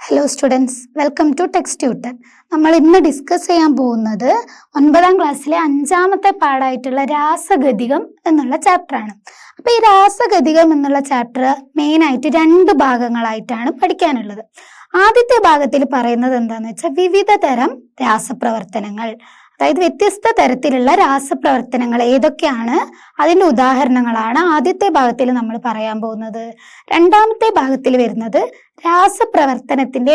Hello students, welcome to text tutor. നമ്മൾ ഇന്ന് discuss ചെയ്യാൻ പോകുന്നത് 9ാം ക്ലാസ്സിലെ 5ാമത്തെ പാഠമായിട്ടുള്ള രാസഗതികം എന്നുള്ള ചാപ്റ്ററാണ്. അപ്പോൾ ഈ രാസഗതികം എന്നുള്ള ചാപ്റ്റർ മെയിനായിട്ട് 2 ഭാഗങ്ങളായിട്ടാണ് പഠിക്കാനുള്ളത്. ആദ്യത്തെ ഭാഗത്തിൽ പറയുന്നത് എന്താണെന്ന് വെച്ചാൽ വിവിധ തരം രാസപ്രവർത്തനങ്ങൾ, അതായത് വ്യത്യസ്ത തരത്തിലുള്ള രാസപ്രവർത്തനങ്ങൾ ഏതൊക്കെയാണ്, അതിൻ്റെ ഉദാഹരണങ്ങളാണ് ആദ്യത്തെ ഭാഗത്തിൽ നമ്മൾ പറയാൻ പോകുന്നത്. രണ്ടാമത്തെ ഭാഗത്തിൽ വരുന്നത് രാസപ്രവർത്തനത്തിന്റെ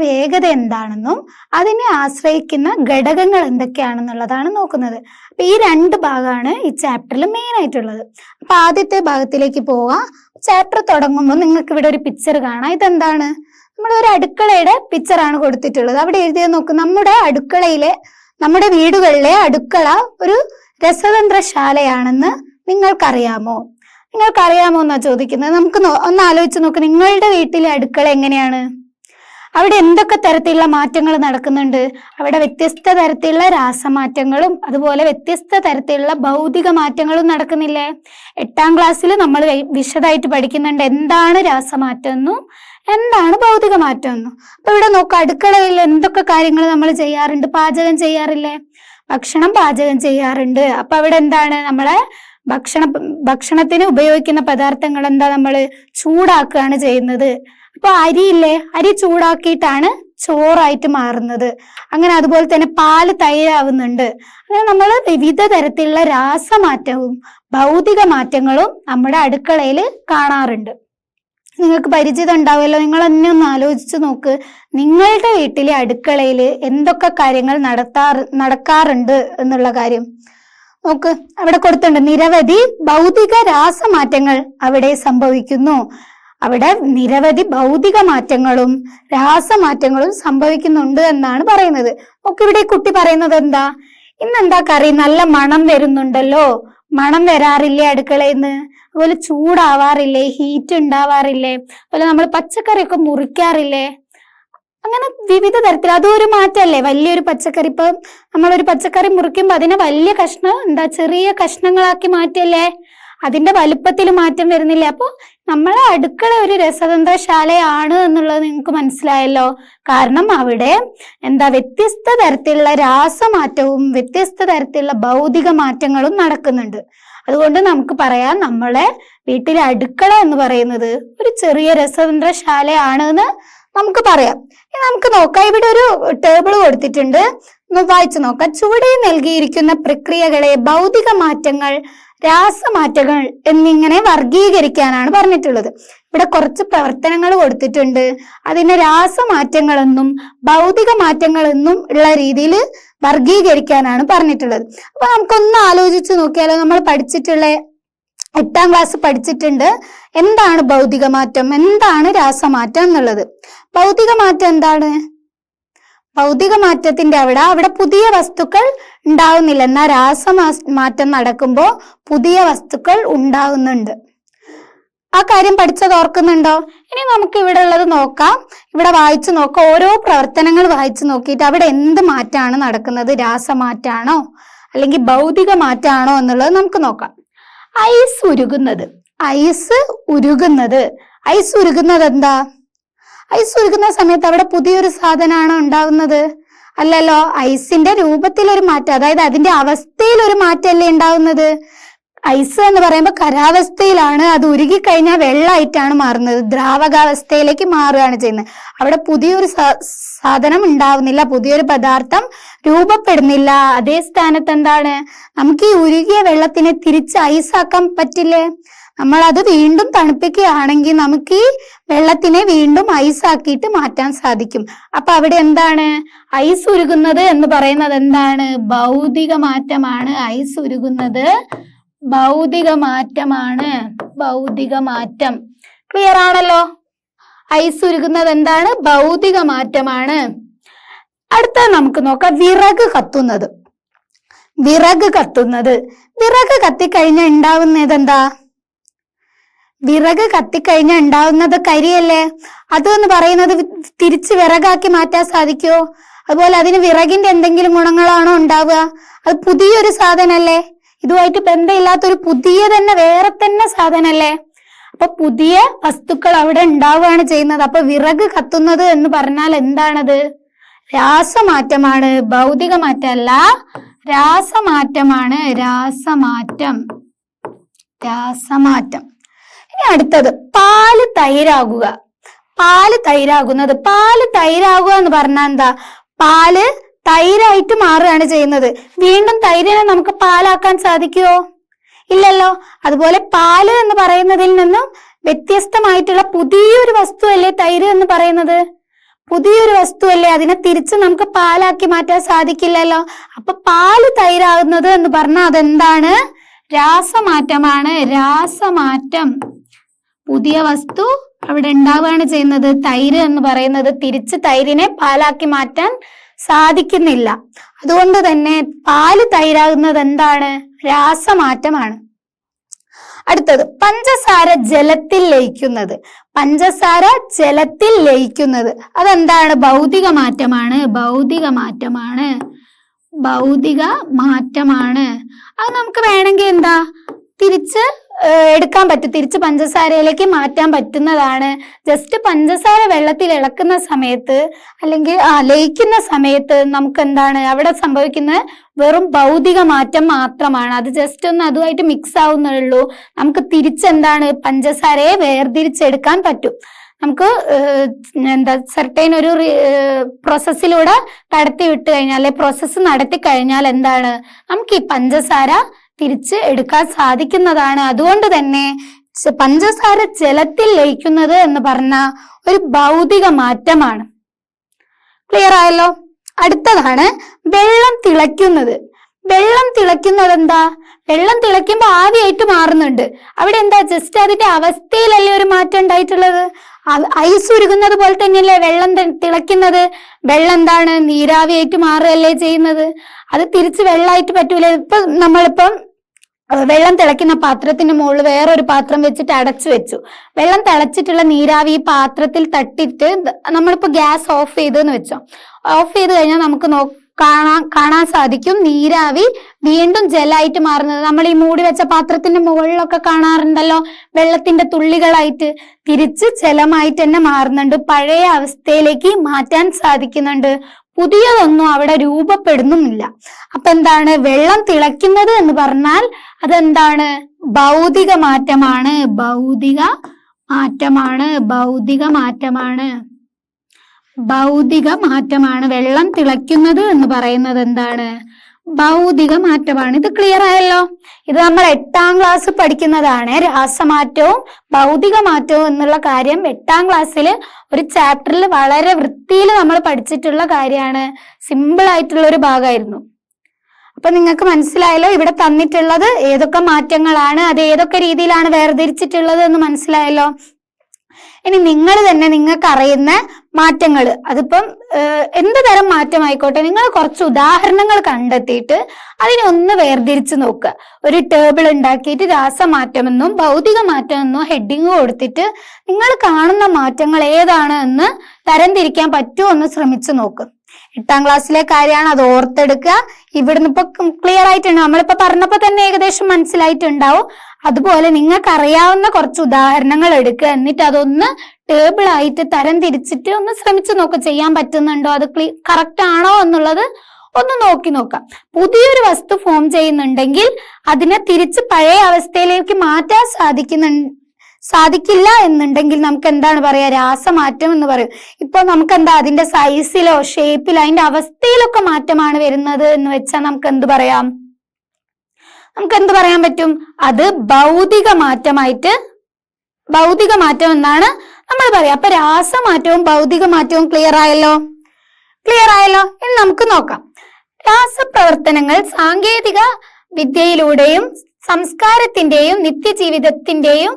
വേഗത എന്താണെന്നും അതിനെ ആശ്രയിക്കുന്ന ഘടകങ്ങൾ എന്തൊക്കെയാണെന്നുള്ളതാണ് നോക്കുന്നത്. അപ്പൊ ഈ 2 ഭാഗമാണ് ഈ ചാപ്റ്ററിൽ മെയിൻ ആയിട്ടുള്ളത്. അപ്പൊ ആദ്യത്തെ ഭാഗത്തിലേക്ക് പോവാം. ചാപ്റ്റർ തുടങ്ങുമ്പോൾ നിങ്ങൾക്ക് ഇവിടെ ഒരു പിക്ചർ കാണാം. ഇതെന്താണ്? നമ്മുടെ ഒരു അടുക്കളയുടെ പിക്ചറാണ് കൊടുത്തിട്ടുള്ളത്. അവിടെ എഴുതിയത് നോക്ക്, നമ്മുടെ വീടുകളിലെ അടുക്കള ഒരു രസതന്ത്രശാലയാണെന്ന് നിങ്ങൾക്കറിയാമോ എന്നാ ചോദിക്കുന്നത്. നമുക്ക് ഒന്ന് ആലോചിച്ച് നോക്ക്, നിങ്ങളുടെ വീട്ടിലെ അടുക്കള എങ്ങനെയാണ്? അവിടെ എന്തൊക്കെ തരത്തിലുള്ള മാറ്റങ്ങൾ നടക്കുന്നുണ്ട്? അവിടെ വ്യത്യസ്ത തരത്തിലുള്ള രാസമാറ്റങ്ങളും അതുപോലെ വ്യത്യസ്ത തരത്തിലുള്ള ഭൗതിക മാറ്റങ്ങളും നടക്കുന്നില്ലേ? 8ാം ക്ലാസ്സിൽ നമ്മൾ വിശദമായിട്ട് പഠിക്കുന്നുണ്ട് എന്താണ് രാസമാറ്റം എന്നും എന്താണ് ഭൗതിക മാറ്റം എന്നും. അപ്പൊ ഇവിടെ നോക്കാം, അടുക്കളയിൽ എന്തൊക്കെ കാര്യങ്ങൾ നമ്മൾ ചെയ്യാറുണ്ട്? പാചകം ചെയ്യാറില്ലേ? ഭക്ഷണം പാചകം ചെയ്യാറുണ്ട്. അപ്പൊ അവിടെ എന്താണ്? നമ്മളെ ഭക്ഷണത്തിന് ഉപയോഗിക്കുന്ന പദാർത്ഥങ്ങൾ എന്താ? നമ്മൾ ചൂടാക്കുകയാണ് ചെയ്യുന്നത്. അപ്പൊ അരി ചൂടാക്കിയിട്ടാണ് ചോറായിട്ട് മാറുന്നത്. അങ്ങനെ അതുപോലെ തന്നെ പാല് തൈരാവുന്നുണ്ട്. അങ്ങനെ നമ്മൾ വിവിധ തരത്തിലുള്ള രാസമാറ്റവും ഭൗതിക മാറ്റങ്ങളും നമ്മുടെ അടുക്കളയിൽ കാണാറുണ്ട്. നിങ്ങൾക്ക് പരിചിതം ഉണ്ടാവുമല്ലോ. നിങ്ങൾ തന്നെ ഒന്ന് ആലോചിച്ച് നോക്ക്, നിങ്ങളുടെ വീട്ടിലെ അടുക്കളയിൽ എന്തൊക്കെ കാര്യങ്ങൾ നടക്കാറുണ്ട് എന്നുള്ള കാര്യം നോക്ക്. അവിടെ കൊടുത്തിട്ടുണ്ട്, നിരവധി ഭൗതിക രാസമാറ്റങ്ങൾ അവിടെ സംഭവിക്കുന്നു. അവിടെ നിരവധി ഭൗതിക മാറ്റങ്ങളും രാസമാറ്റങ്ങളും സംഭവിക്കുന്നുണ്ട് എന്നാണ് പറയുന്നത്. ഒക്കെ ഇവിടെ കുട്ടി പറയുന്നത് എന്താ? ഇന്നെന്താ കറി? നല്ല മണം വരുന്നുണ്ടല്ലോ. മണം വരാറില്ലേ അടുക്കളയിൽ നിന്ന്? അതുപോലെ ചൂടാവാറില്ലേ? ഹീറ്റ് ഉണ്ടാവാറില്ലേ? അതുപോലെ നമ്മൾ പച്ചക്കറിയൊക്കെ മുറിക്കാറില്ലേ? അങ്ങനെ വിവിധ തരത്തിൽ അതൊരു മാറ്റമല്ലേ? വലിയൊരു പച്ചക്കറി, ഇപ്പൊ നമ്മളൊരു പച്ചക്കറി മുറിക്കുമ്പോൾ അതിനെ വലിയ ചെറിയ കഷ്ണങ്ങളാക്കി മാറ്റല്ലേ? അതിന്റെ വലുപ്പത്തിൽ മാറ്റം വരുന്നില്ലേ? അപ്പൊ നമ്മളെ അടുക്കള ഒരു രസതന്ത്രശാലയാണ് എന്നുള്ളത് നിങ്ങൾക്ക് മനസ്സിലായല്ലോ. കാരണം അവിടെ വ്യത്യസ്ത തരത്തിലുള്ള രാസമാറ്റവും വ്യത്യസ്ത തരത്തിലുള്ള ഭൗതിക മാറ്റങ്ങളും നടക്കുന്നുണ്ട്. അതുകൊണ്ട് നമുക്ക് പറയാം, നമ്മളെ വീട്ടിലെ അടുക്കള എന്ന് പറയുന്നത് ഒരു ചെറിയ രസതന്ത്രശാലയാണ് എന്ന് നമുക്ക് പറയാം. നമുക്ക് നോക്കാം, ഇവിടെ ഒരു ടേബിൾ കൊടുത്തിട്ടുണ്ട്, ഒന്ന് വായിച്ചു നോക്കാം. ചുവടെ നൽകിയിരിക്കുന്ന പ്രക്രിയകളെ ഭൗതിക മാറ്റങ്ങൾ, രാസമാറ്റങ്ങൾ എന്നിങ്ങനെ വർഗീകരിക്കാനാണ് പറഞ്ഞിട്ടുള്ളത്. ഇവിടെ കുറച്ച് പ്രവർത്തനങ്ങൾ കൊടുത്തിട്ടുണ്ട്. അതിനെ രാസമാറ്റങ്ങളെന്നും ഭൗതിക മാറ്റങ്ങളെന്നും ഉള്ള രീതിയിൽ വർഗീകരിക്കാനാണ് പറഞ്ഞിട്ടുള്ളത്. അപ്പൊ നമുക്കൊന്ന് ആലോചിച്ച് നോക്കിയാലോ. നമ്മൾ 8ാം ക്ലാസ് പഠിച്ചിട്ടുണ്ട് എന്താണ് ഭൗതിക മാറ്റം, എന്താണ് രാസമാറ്റം എന്നുള്ളത്. ഭൗതിക മാറ്റം എന്താണ്? ഭൗതിക മാറ്റത്തിന്റെ അവിടെ പുതിയ വസ്തുക്കൾ ഉണ്ടാവുന്നില്ല, എന്നാൽ രാസമാറ്റം നടക്കുമ്പോൾ പുതിയ വസ്തുക്കൾ ഉണ്ടാവുന്നുണ്ട്. ആ കാര്യം പഠിച്ചത് ഓർക്കുന്നുണ്ടോ? ഇനി നമുക്ക് ഇവിടെ ഉള്ളത് നോക്കാം. ഇവിടെ വായിച്ചു നോക്കാം, ഓരോ പ്രവർത്തനങ്ങൾ വായിച്ചു നോക്കിയിട്ട് അവിടെ എന്ത് മാറ്റാണ് നടക്കുന്നത്, രാസമാറ്റാണോ അല്ലെങ്കിൽ ഭൗതിക മാറ്റാണോ എന്നുള്ളത് നമുക്ക് നോക്കാം. ഐസ് ഉരുകുന്നത് എന്താ? ഐസ് ഉരുകുന്ന സമയത്ത് അവിടെ പുതിയൊരു സാധനമാണോ ഉണ്ടാവുന്നത്? അല്ലല്ലോ. ഐസിന്റെ രൂപത്തിലൊരു മാറ്റം, അതായത് അതിന്റെ അവസ്ഥയിൽ ഒരു മാറ്റമല്ലേ ഉണ്ടാവുന്നത്? ഐസ് എന്ന് പറയുമ്പോൾ ഖരാവസ്ഥയിലാണ്, അത് ഉരുകിക്കഴിഞ്ഞാൽ വെള്ളമായിട്ടാണ് മാറുന്നത്, ദ്രാവകാവസ്ഥയിലേക്ക് മാറുകയാണ് ചെയ്യുന്നത്. അവിടെ പുതിയൊരു സാധനം ഉണ്ടാവുന്നില്ല, പുതിയൊരു പദാർത്ഥം രൂപപ്പെടുന്നില്ല. അതേ സ്ഥാനത്ത് എന്താണ്? നമുക്ക് ഈ ഉരുകിയ വെള്ളത്തിനെ തിരിച്ച് ഐസാക്കാൻ പറ്റില്ലേ? നമ്മൾ അത് വീണ്ടും തണുപ്പിക്കുകയാണെങ്കിൽ നമുക്ക് ഈ വെള്ളത്തിനെ വീണ്ടും ഐസാക്കിയിട്ട് മാറ്റാൻ സാധിക്കും. അപ്പൊ അവിടെ എന്താണ്? ഐസ് ഉരുകുന്നത് എന്ന് പറയുന്നത് എന്താണ്? ഭൗതിക മാറ്റമാണ്. ഐസ് ഉരുകുന്നത് ഭൗതിക മാറ്റമാണ്. ഭൗതിക മാറ്റം ക്ലിയർ ആണല്ലോ. ഐസ് ഉരുകുന്നത് എന്താണ്? ഭൗതിക മാറ്റമാണ്. അടുത്ത നമുക്ക് നോക്കാം, വിറക് കത്തിക്കഴിഞ്ഞാൽ ഉണ്ടാവുന്നത് എന്താ? വിറക് കത്തിക്കഴിഞ്ഞാൽ ഉണ്ടാവുന്നത് കരിയല്ലേ? അതെന്ന് പറയുന്നത് തിരിച്ച് വിറകാക്കി മാറ്റാൻ സാധിക്കുമോ? അതുപോലെ അതിന് വിറകിന്റെ എന്തെങ്കിലും ഗുണങ്ങളാണോ ഉണ്ടാവുക? അത് പുതിയൊരു സാധനല്ലേ? ഇതുമായിട്ട് ബന്ധമില്ലാത്തൊരു പുതിയ തന്നെ വേറെ തന്നെ സാധനല്ലേ? അപ്പൊ പുതിയ വസ്തുക്കൾ അവിടെ ഉണ്ടാവുകയാണ് ചെയ്യുന്നത്. അപ്പൊ വിറക് കത്തുന്നത് എന്ന് പറഞ്ഞാൽ എന്താണത്? രാസമാറ്റമാണ്, ഭൗതിക മാറ്റമല്ല, രാസമാറ്റമാണ്. രാസമാറ്റം. ഇനി അടുത്തത് പാല് തൈരാകുക. പാല് തൈരാകുക എന്ന് പറഞ്ഞാൽ എന്താ? പാല് തൈരായിട്ട് മാറുകയാണ് ചെയ്യുന്നത്. വീണ്ടും തൈരിനെ നമുക്ക് പാലാക്കാൻ സാധിക്കുമോ? ഇല്ലല്ലോ. അതുപോലെ പാല് എന്ന് പറയുന്നതിൽ നിന്നും വ്യത്യസ്തമായിട്ടുള്ള പുതിയൊരു വസ്തു അല്ലേ തൈര് എന്ന് പറയുന്നത്? പുതിയൊരു വസ്തു അല്ലേ, അതിനെ തിരിച്ച് നമുക്ക് പാലാക്കി മാറ്റാൻ സാധിക്കില്ലല്ലോ. അപ്പൊ പാല് തൈരാകുന്നത് എന്ന് പറഞ്ഞാൽ അതെന്താണ്? രാസമാറ്റമാണ്. രാസമാറ്റം. പുതിയ വസ്തു അവിടെ ഉണ്ടാവുകയാണ് ചെയ്യുന്നത്. തൈര് എന്ന് പറയുന്നത് തിരിച്ച് തൈരിനെ പാലാക്കി മാറ്റാൻ സാധിക്കുന്നില്ല. അതുകൊണ്ട് തന്നെ പാല് തൈരാകുന്നത് എന്താണ്? രാസമാറ്റമാണ്. അടുത്തത് പഞ്ചസാര ജലത്തിൽ ലയിക്കുന്നത്. പഞ്ചസാര ജലത്തിൽ ലയിക്കുന്നത് അതെന്താണ്? ഭൗതിക മാറ്റമാണ്. അത് നമുക്ക് വേണമെങ്കിൽ എന്താ തിരിച്ച് എടുക്കാൻ പറ്റും, തിരിച്ച് പഞ്ചസാരയിലേക്ക് മാറ്റാൻ പറ്റുന്നതാണ്. ജസ്റ്റ് പഞ്ചസാര വെള്ളത്തിൽ ഇളക്കുന്ന സമയത്ത് അല്ലെങ്കിൽ ലയിക്കുന്ന സമയത്ത് നമുക്ക് എന്താണ് അവിടെ സംഭവിക്കുന്നത്? വെറും ഭൗതിക മാറ്റം മാത്രമാണ്. അത് ജസ്റ്റ് ഒന്ന് അതുമായിട്ട് മിക്സ് ആവുന്നുള്ളൂ. നമുക്ക് തിരിച്ചെന്താണ് പഞ്ചസാരയെ വേർതിരിച്ചെടുക്കാൻ പറ്റും. നമുക്ക് സെർട്ടൈൻ ഒരു പ്രോസസ്സിലൂടെ കടത്തി വിട്ട് കഴിഞ്ഞാൽ, അല്ലെ പ്രോസസ്സ് നടത്തി കഴിഞ്ഞാൽ എന്താണ് നമുക്ക് ഈ പഞ്ചസാര തിരിച്ച് എടുക്കാൻ സാധിക്കുന്നതാണ്. അതുകൊണ്ട് തന്നെ പഞ്ചസാര ജലത്തിൽ ലയിക്കുന്നത് എന്ന് പറഞ്ഞ ഒരു ഭൗതിക മാറ്റമാണ്. ക്ലിയർ ആയല്ലോ? അടുത്തതാണ് വെള്ളം തിളയ്ക്കുന്നത്. എന്താ? വെള്ളം തിളയ്ക്കുമ്പോൾ ആവിയായിട്ട് മാറുന്നുണ്ട്. അവിടെ എന്താ? ജസ്റ്റ് അതിന്റെ അവസ്ഥയിലല്ലേ ഒരു മാറ്റം ഉണ്ടായിട്ടുള്ളത്. ഐസ് ഉരുകുന്നത് പോലെ തന്നെയല്ലേ വെള്ളം തിളയ്ക്കുന്നത്. വെള്ളം എന്താണ്? നീരാവിയായിട്ട് മാറുകയല്ലേ ചെയ്യുന്നത്. അത് തിരിച്ച് വെള്ളമായിട്ട് പറ്റൂല. നമ്മളിപ്പം വെള്ളം തിളയ്ക്കുന്ന പാത്രത്തിന്റെ മുകളിൽ വേറൊരു പാത്രം വെച്ചിട്ട് അടച്ചു വെച്ചു. വെള്ളം തിളച്ചിട്ടുള്ള നീരാവി ഈ പാത്രത്തിൽ തട്ടിയിട്ട് നമ്മളിപ്പോ ഗ്യാസ് ഓഫ് ചെയ്തെന്ന് വെച്ചോ. ഓഫ് ചെയ്ത് കഴിഞ്ഞാൽ നമുക്ക് കാണാൻ സാധിക്കും നീരാവി വീണ്ടും ജലമായിട്ട് മാറുന്നത്. നമ്മൾ ഈ മൂടി വെച്ച പാത്രത്തിന്റെ മുകളിലൊക്കെ കാണാറുണ്ടല്ലോ, വെള്ളത്തിന്റെ തുള്ളികളായിട്ട് തിരിച്ച് ജലമായിട്ട് തന്നെ മാറുന്നുണ്ട്. പഴയ അവസ്ഥയിലേക്ക് മാറ്റാൻ സാധിക്കുന്നുണ്ട്. പുതിയതൊന്നും അവിടെ രൂപപ്പെടുന്നുമില്ല. അപ്പൊ എന്താണ്? വെള്ളം തിളയ്ക്കുന്നത് എന്ന് പറഞ്ഞാൽ അതെന്താണ്? ഭൗതിക മാറ്റമാണ്. വെള്ളം തിളയ്ക്കുന്നത് എന്ന് പറയുന്നത് എന്താണ്? ഭൗതിക മാറ്റമാണ്. ഇത് ക്ലിയർ ആയല്ലോ? ഇത് നമ്മൾ 8ാം ക്ലാസ് പഠിക്കുന്നതാണ്. രാസമാറ്റവും ഭൗതിക മാറ്റവും എന്നുള്ള കാര്യം 8ാം ക്ലാസ്സിൽ ഒരു ചാപ്റ്ററിൽ വളരെ വൃത്തിയിൽ നമ്മൾ പഠിച്ചിട്ടുള്ള കാര്യമാണ്. സിമ്പിൾ ആയിട്ടുള്ള ഒരു ഭാഗമായിരുന്നു. അപ്പൊ നിങ്ങൾക്ക് മനസ്സിലായല്ലോ ഇവിടെ തന്നിട്ടുള്ളത് ഏതൊക്കെ മാറ്റങ്ങളാണ്, അത് ഏതൊക്കെ രീതിയിലാണ് വേർതിരിച്ചിട്ടുള്ളത് എന്ന് മനസ്സിലായല്ലോ. ഇനി നിങ്ങൾ തന്നെ നിങ്ങൾക്ക് അറിയുന്ന മാറ്റങ്ങൾ, അതിപ്പം എന്ത് തരം മാറ്റമായിക്കോട്ടെ, നിങ്ങൾ കുറച്ച് ഉദാഹരണങ്ങൾ കണ്ടെത്തിയിട്ട് അതിനെ ഒന്ന് വേർതിരിച്ച് നോക്കുക. ഒരു ടേബിൾ ഉണ്ടാക്കിയിട്ട് രാസമാറ്റമെന്നും ഭൗതിക മാറ്റമെന്നും ഹെഡിങ് കൊടുത്തിട്ട് നിങ്ങൾ കാണുന്ന മാറ്റങ്ങൾ ഏതാണ് എന്ന് തരംതിരിക്കാൻ പറ്റുമോ എന്ന് ശ്രമിച്ചു നോക്ക്. 8ാം ക്ലാസ്സിലെ കാര്യമാണ്, അത് ഓർത്തെടുക്കുക. ഇവിടുന്ന് ഇപ്പൊ ക്ലിയർ ആയിട്ടുണ്ട്, നമ്മളിപ്പോ പറഞ്ഞപ്പോ തന്നെ ഏകദേശം മനസ്സിലായിട്ടുണ്ടാവും. അതുപോലെ നിങ്ങൾക്ക് അറിയാവുന്ന കുറച്ച് ഉദാഹരണങ്ങൾ എടുക്കുക, എന്നിട്ട് അതൊന്ന് ടേബിൾ ആയിട്ട് തരം തിരിച്ചിട്ട് ഒന്ന് ശ്രമിച്ചു നോക്കുക. ചെയ്യാൻ പറ്റുന്നുണ്ടോ, അത് കറക്റ്റ് ആണോ എന്നുള്ളത് ഒന്ന് നോക്കി നോക്കാം. പുതിയൊരു വസ്തു ഫോം ചെയ്യുന്നുണ്ടെങ്കിൽ അതിനെ തിരിച്ച് പഴയ അവസ്ഥയിലേക്ക് മാറ്റാൻ സാധിക്കില്ല എന്നുണ്ടെങ്കിൽ നമുക്ക് എന്താണ് പറയാ? രാസമാറ്റം എന്ന് പറയും. ഇപ്പൊ നമുക്ക് എന്താ അതിന്റെ സൈസിലോ ഷേപ്പിലോ അതിന്റെ അവസ്ഥയിലൊക്കെ മാറ്റമാണ് വരുന്നത് എന്ന് വെച്ചാൽ നമുക്ക് എന്ത് പറയാം? നമുക്ക് എന്ത് പറയാൻ പറ്റും? അത് ഭൗതിക മാറ്റം എന്നാണ് നമ്മൾ പറയാം. അപ്പൊ രാസമാറ്റവും ഭൗതിക മാറ്റവും ക്ലിയർ ആയല്ലോ? ഇനി നമുക്ക് നോക്കാം. രാസപ്രവർത്തനങ്ങൾ സാങ്കേതിക വിദ്യയിലൂടെയും സംസ്കാരത്തിന്റെയും നിത്യജീവിതത്തിന്റെയും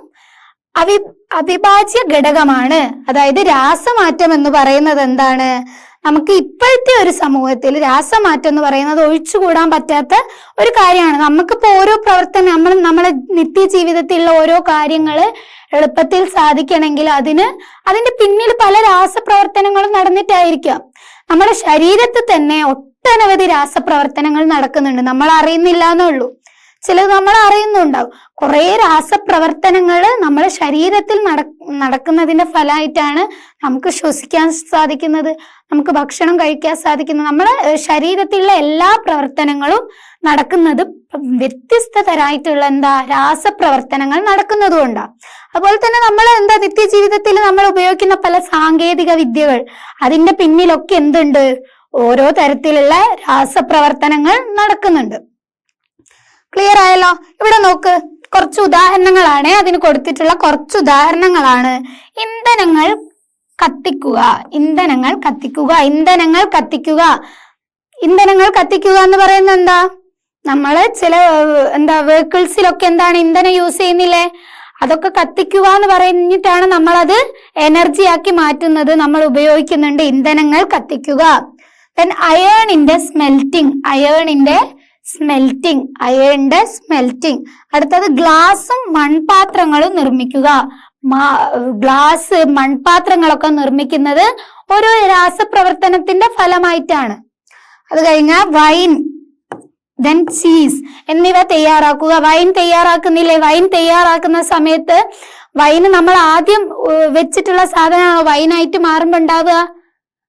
അവിഭാജ്യ ഘടകമാണ്. അതായത് രാസമാറ്റം എന്ന് പറയുന്നത് എന്താണ്? നമുക്ക് ഇപ്പോഴത്തെ ഒരു സമൂഹത്തിൽ രാസമാറ്റം എന്ന് പറയുന്നത് ഒഴിച്ചുകൂടാൻ പറ്റാത്ത ഒരു കാര്യമാണ്. നമുക്കിപ്പോ ഓരോ പ്രവർത്തനം നമ്മളെ നിത്യജീവിതത്തിലുള്ള ഓരോ കാര്യങ്ങൾ എളുപ്പത്തിൽ സാധിക്കണമെങ്കിൽ അതിന്റെ പിന്നിൽ പല രാസപ്രവർത്തനങ്ങളും നടന്നിട്ടായിരിക്കാം. നമ്മുടെ ശരീരത്തിൽ തന്നെ ഒട്ടനവധി രാസപ്രവർത്തനങ്ങൾ നടക്കുന്നുണ്ട്, നമ്മൾ അറിയുന്നില്ല എന്നുള്ളൂ. ചിലത് നമ്മൾ അറിയുന്നുണ്ടാവും. കുറെ രാസപ്രവർത്തനങ്ങൾ നമ്മുടെ ശരീരത്തിൽ നടക്കുന്നതിന്റെ ഫലമായിട്ടാണ് നമുക്ക് ശ്വസിക്കാൻ സാധിക്കുന്നത്, നമുക്ക് ഭക്ഷണം കഴിക്കാൻ സാധിക്കുന്നത്. നമ്മുടെ ശരീരത്തിലുള്ള എല്ലാ പ്രവർത്തനങ്ങളും നടക്കുന്നത് വ്യത്യസ്ത തരമായിട്ടുള്ള രാസപ്രവർത്തനങ്ങൾ നടക്കുന്നത് കൊണ്ടാണ്. അതുപോലെ തന്നെ നമ്മൾ നിത്യജീവിതത്തിൽ നമ്മൾ ഉപയോഗിക്കുന്ന പല സാങ്കേതിക വിദ്യകൾ, അതിന്റെ പിന്നിലൊക്കെ എന്തുണ്ട്? ഓരോ തരത്തിലുള്ള രാസപ്രവർത്തനങ്ങൾ നടക്കുന്നുണ്ട്. ക്ലിയർ ആയല്ലോ? ഇവിടെ നോക്ക്, കുറച്ച് ഉദാഹരണങ്ങളാണ് അതിന് കൊടുത്തിട്ടുള്ള. കുറച്ച് ഉദാഹരണങ്ങളാണ്. ഇന്ധനങ്ങൾ കത്തിക്കുക, ഇന്ധനങ്ങൾ കത്തിക്കുക, ഇന്ധനങ്ങൾ കത്തിക്കുക. ഇന്ധനങ്ങൾ കത്തിക്കുക എന്ന് പറയുന്നത് എന്താ? നമ്മള് ചില വെഹിക്കിൾസിലൊക്കെ ഇന്ധനം യൂസ് ചെയ്യുന്നില്ലേ? അതൊക്കെ കത്തിക്കുക എന്ന് പറഞ്ഞിട്ടാണ് നമ്മളത് എനർജി ആക്കി മാറ്റുന്നത്. നമ്മൾ ഉപയോഗിക്കുന്നുണ്ട് ഇന്ധനങ്ങൾ കത്തിക്കുക. then അയേണിന്റെ സ്മെൽറ്റിംഗ്, അയേണിന്റെ സ്മെൽറ്റിംഗ്. അടുത്തത് ഗ്ലാസും മൺപാത്രങ്ങളും നിർമ്മിക്കുക. ഗ്ലാസ്, മൺപാത്രങ്ങളൊക്കെ നിർമ്മിക്കുന്നത് ഒരു രാസപ്രവർത്തനത്തിന്റെ ഫലമായിട്ടാണ്. അത് കഴിഞ്ഞാൽ വൈൻ, then ചീസ് എന്നിവ തയ്യാറാക്കുക. വൈൻ തയ്യാറാക്കുന്നില്ലേ? വൈൻ തയ്യാറാക്കുന്ന സമയത്ത് വൈന് നമ്മൾ ആദ്യം വെച്ചിട്ടുള്ള സാധനമാണോ വൈനായിട്ട് മാറുമ്പോ ഉണ്ടാവുക?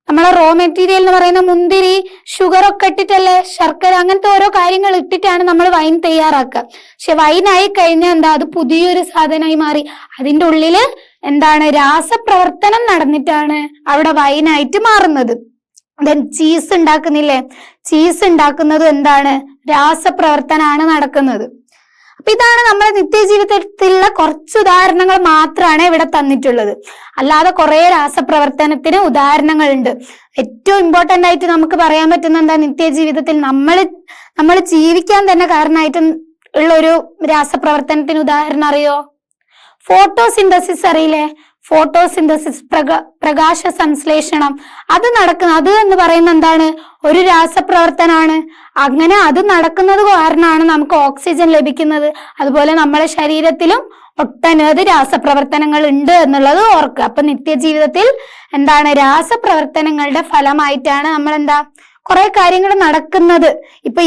നമ്മളെ റോ മെറ്റീരിയൽ എന്ന് പറയുന്ന മുന്തിരി, ഷുഗർ ഒക്കെ ഇട്ടിട്ടല്ലേ, ശർക്കര, അങ്ങനത്തെ ഓരോ കാര്യങ്ങൾ ഇട്ടിട്ടാണ് നമ്മൾ വൈൻ തയ്യാറാക്കുക. പക്ഷെ വൈനായി കഴിഞ്ഞാൽ അത് പുതിയൊരു സാധനമായി മാറി. അതിന്റെ ഉള്ളില് രാസപ്രവർത്തനം നടന്നിട്ടാണ് അവിടെ വൈനായിട്ട് മാറുന്നത്. Then cheese ഉണ്ടാക്കുന്നില്ലേ? ചീസ് ഉണ്ടാക്കുന്നത് രാസപ്രവർത്തനമാണ് നടക്കുന്നത്. അപ്പൊ ഇതാണ് നമ്മുടെ നിത്യജീവിതത്തിലുള്ള കുറച്ച് ഉദാഹരണങ്ങൾ മാത്രമാണ് ഇവിടെ തന്നിട്ടുള്ളത്. അല്ലാതെ കുറെ രാസപ്രവർത്തനത്തിന് ഉദാഹരണങ്ങൾ ഉണ്ട്. ഏറ്റവും ഇമ്പോർട്ടന്റ് ആയിട്ട് നമുക്ക് പറയാൻ പറ്റുന്ന നിത്യജീവിതത്തിൽ നമ്മൾ ജീവിക്കാൻ തന്നെ കാരണമായിട്ട് ഉള്ള ഒരു രാസപ്രവർത്തനത്തിന് ഉദാഹരണം അറിയോ? ഫോട്ടോസിന്തസിസ് അറിയില്ലേ? ഫോട്ടോസിന്തസിസ്, പ്രകാശ സംശ്ലേഷണം, അത് എന്ന് പറയുന്നത് ഒരു രാസപ്രവർത്തനമാണ്. അങ്ങനെ അത് നടക്കുന്നത് കാരണമാണ് നമുക്ക് ഓക്സിജൻ ലഭിക്കുന്നത്. അതുപോലെ നമ്മുടെ ശരീരത്തിലും ഒട്ടനവധി രാസപ്രവർത്തനങ്ങൾ ഉണ്ട് എന്നുള്ളത് ഓർക്കുക. അപ്പൊ നിത്യജീവിതത്തിൽ രാസപ്രവർത്തനങ്ങളുടെ ഫലമായിട്ടാണ് നമ്മൾ കുറെ കാര്യങ്ങൾ നടക്കുന്നത്. ഇപ്പൊ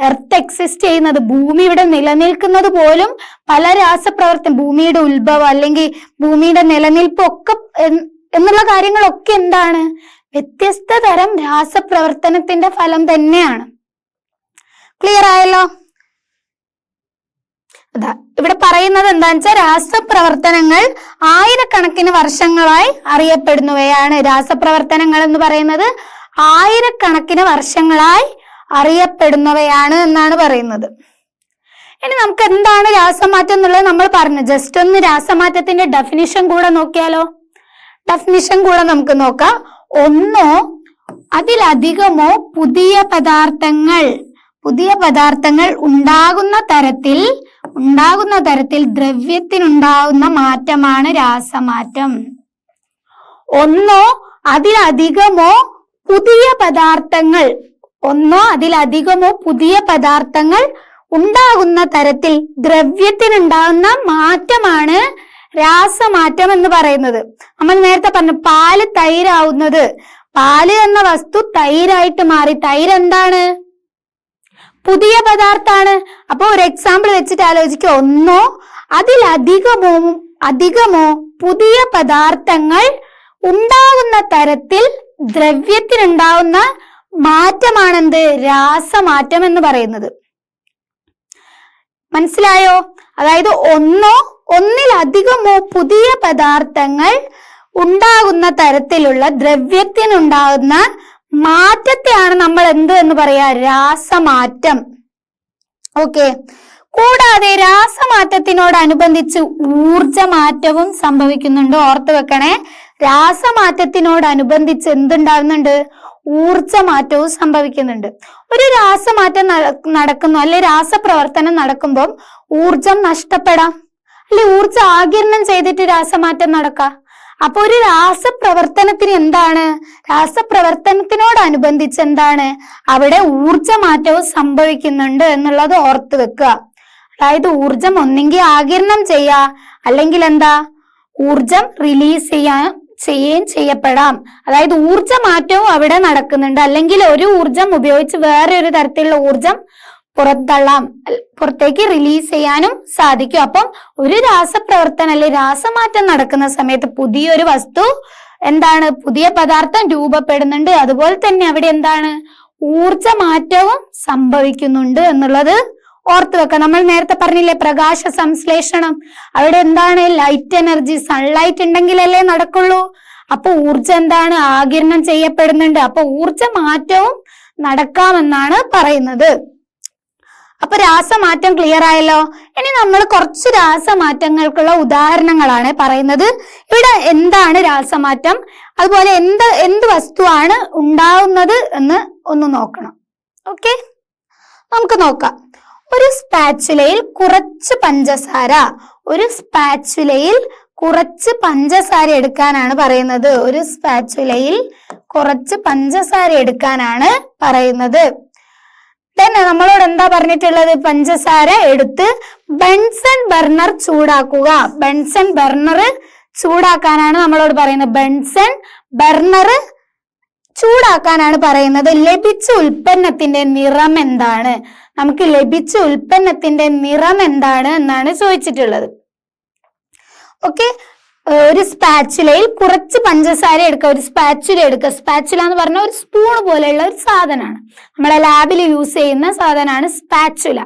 എർത്ത് എക്സിസ്റ്റ് ചെയ്യുന്നത്, ഭൂമി ഇവിടെ നിലനിൽക്കുന്നത് പോലും പല ഭൂമിയുടെ ഉത്ഭവം അല്ലെങ്കിൽ ഭൂമിയുടെ നിലനിൽപ്പ് ഒക്കെ എന്നുള്ള കാര്യങ്ങളൊക്കെ വ്യത്യസ്ത തരം രാസപ്രവർത്തനത്തിന്റെ ഫലം തന്നെയാണ്. ക്ലിയർ ആയല്ലോ? ഇവിടെ പറയുന്നത് എന്താണെന്ന് വെച്ചാൽ രാസപ്രവർത്തനങ്ങൾ ആയിരക്കണക്കിന് വർഷങ്ങളായി അറിയപ്പെടുന്നവയാണ്. രാസപ്രവർത്തനങ്ങൾ എന്ന് പറയുന്നത് ആയിരക്കണക്കിന് വർഷങ്ങളായി അറിയപ്പെടുന്നവയാണ് എന്നാണ് പറയുന്നത്. ഇനി നമുക്ക് എന്താണ് രാസമാറ്റം എന്നുള്ളത് നമ്മൾ പറഞ്ഞു. ജസ്റ്റ് ഒന്ന് രാസമാറ്റത്തിന്റെ ഡെഫിനിഷൻ കൂടെ നോക്കിയാലോ? ഡെഫിനിഷൻ കൂടെ നമുക്ക് നോക്കാം. ഒന്നോ അതിലധികമോ പുതിയ പദാർത്ഥങ്ങൾ ഉണ്ടാകുന്ന തരത്തിൽ ദ്രവ്യത്തിനുണ്ടാകുന്ന മാറ്റമാണ് രാസമാറ്റം. ഒന്നോ അതിലധികമോ പുതിയ പദാർത്ഥങ്ങൾ ഉണ്ടാകുന്ന തരത്തിൽ ദ്രവ്യത്തിനുണ്ടാകുന്ന മാറ്റമാണ് രാസമാറ്റം എന്ന് പറയുന്നത്. നമ്മൾ നേരത്തെ പറഞ്ഞു പാല് തൈരാവുന്നത്, പാല് എന്ന വസ്തു തൈരായിട്ട് മാറി. തൈര് എന്താണ്? പുതിയ പദാർത്ഥാണ്. അപ്പൊ ഒരു എക്സാമ്പിൾ വെച്ചിട്ട് ആലോചിക്കുക. ഒന്നോ അതിലധികമോ പുതിയ പദാർത്ഥങ്ങൾ ഉണ്ടാകുന്ന തരത്തിൽ ദ്രവ്യത്തിനുണ്ടാവുന്ന മാറ്റമാണെന്ത്? രാസമാറ്റം എന്ന് പറയുന്നത്. മനസ്സിലായോ? അതായത് ഒന്നിലധികമോ പുതിയ പദാർത്ഥങ്ങൾ ഉണ്ടാകുന്ന തരത്തിലുള്ള ദ്രവ്യത്തിനുണ്ടാകുന്ന മാറ്റത്തെയാണ് നമ്മൾ എന്ന് പറയാ? രാസമാറ്റം. ഓക്കെ. കൂടാതെ രാസമാറ്റത്തിനോടനുബന്ധിച്ച് ഊർജമാറ്റവും സംഭവിക്കുന്നുണ്ട്. ഓർത്ത് വെക്കണേ, രാസമാറ്റത്തിനോടനുബന്ധിച്ച് എന്തുണ്ടാകുന്നുണ്ട്? ഊർജമാറ്റവും സംഭവിക്കുന്നുണ്ട്. ഒരു രാസമാറ്റം നടക്കുന്നു അല്ലെ രാസപ്രവർത്തനം നടക്കുമ്പോൾ ഊർജം നഷ്ടപ്പെടാം, അല്ലെ ഊർജം ആഗിരണം ചെയ്തിട്ട് രാസമാറ്റം നടക്കാം. അപ്പൊ ഒരു രാസപ്രവർത്തനത്തിന് രാസപ്രവർത്തനത്തിനോടനുബന്ധിച്ച് അവിടെ ഊർജമാറ്റവും സംഭവിക്കുന്നുണ്ട് എന്നുള്ളത് ഓർത്ത് വെക്കുക. അതായത് ഊർജം ഒന്നെങ്കിൽ ആഗിരണം ചെയ്യാ, അല്ലെങ്കിൽ ഊർജം റിലീസ് ചെയ്യപ്പെടാം. അതായത് ഊർജമാറ്റവും അവിടെ നടക്കുന്നുണ്ട്. അല്ലെങ്കിൽ ഒരു ഊർജം ഉപയോഗിച്ച് വേറെ ഒരു തരത്തിലുള്ള ഊർജം പുറത്തള്ളാം, പുറത്തേക്ക് റിലീസ് ചെയ്യാനും സാധിക്കും. അപ്പം ഒരു രാസപ്രവർത്തനം അല്ലെ രാസമാറ്റം നടക്കുന്ന സമയത്ത് പുതിയൊരു വസ്തു എന്താണ്, പുതിയ പദാർത്ഥം രൂപപ്പെടുന്നുണ്ട്. അതുപോലെ തന്നെ അവിടെ എന്താണ്, ഊർജമാറ്റവും സംഭവിക്കുന്നുണ്ട് എന്നുള്ളത് ഓർത്തു വെക്കാം. നമ്മൾ നേരത്തെ പറഞ്ഞില്ലേ പ്രകാശ സംശ്ലേഷണം, അവിടെ എന്താണ്, ലൈറ്റ് എനർജി, സൺലൈറ്റ് ഉണ്ടെങ്കിലല്ലേ നടക്കുള്ളൂ. അപ്പൊ ഊർജം എന്താണ്, ആഗിരണം ചെയ്യപ്പെടുന്നുണ്ട്. അപ്പൊ ഊർജമാറ്റവും നടക്കാമെന്നാണ് പറയുന്നത്. അപ്പൊ രാസമാറ്റം ക്ലിയർ ആയല്ലോ. ഇനി നമ്മൾ കുറച്ച് രാസമാറ്റങ്ങൾക്കുള്ള ഉദാഹരണങ്ങളാണ് പറയുന്നത്. ഇവിടെ എന്താണ് രാസമാറ്റം, അതുപോലെ എന്ത് വസ്തുവാണ് ഉണ്ടാവുന്നത് എന്ന് ഒന്ന് നോക്കണം. ഓക്കെ, നമുക്ക് നോക്കാം. ഒരു സ്പാച്ചുലയിൽ കുറച്ച് പഞ്ചസാര എടുക്കാനാണ് പറയുന്നത്. ഒരു സ്പാച്ചുലയിൽ കുറച്ച് പഞ്ചസാര എടുക്കാനാണ് പറയുന്നത്. തന്നെ നമ്മളോട് എന്താ പറഞ്ഞിട്ടുള്ളത്, പഞ്ചസാര എടുത്ത് ബെൻസൺ ബർണർ ചൂടാക്കുക. ബെൻസൺ ബർണർ ചൂടാക്കാനാണ് നമ്മളോട് പറയുന്നത്. ബെൻസൺ ബർണർ ചൂടാക്കാനാണ് പറയുന്നത്. ലഭിച്ച ഉൽപ്പന്നത്തിന്റെ നിറം എന്താണ്, നമുക്ക് ലഭിച്ച ഉൽപ്പന്നത്തിന്റെ നിറം എന്താണ് എന്നാണ് ചോദിച്ചിട്ടുള്ളത്. ഓക്കെ, ഒരു സ്പാച്ചുലയിൽ കുറച്ച് പഞ്ചസാര എടുക്കുക. ഒരു സ്പാച്ചുല എടുക്കുക. സ്പാച്ചുല എന്ന് പറഞ്ഞാൽ ഒരു സ്പൂൺ പോലെയുള്ള ഒരു സാധനമാണ്, നമ്മളെ ലാബിൽ യൂസ് ചെയ്യുന്ന സാധനമാണ് സ്പാച്ചുല.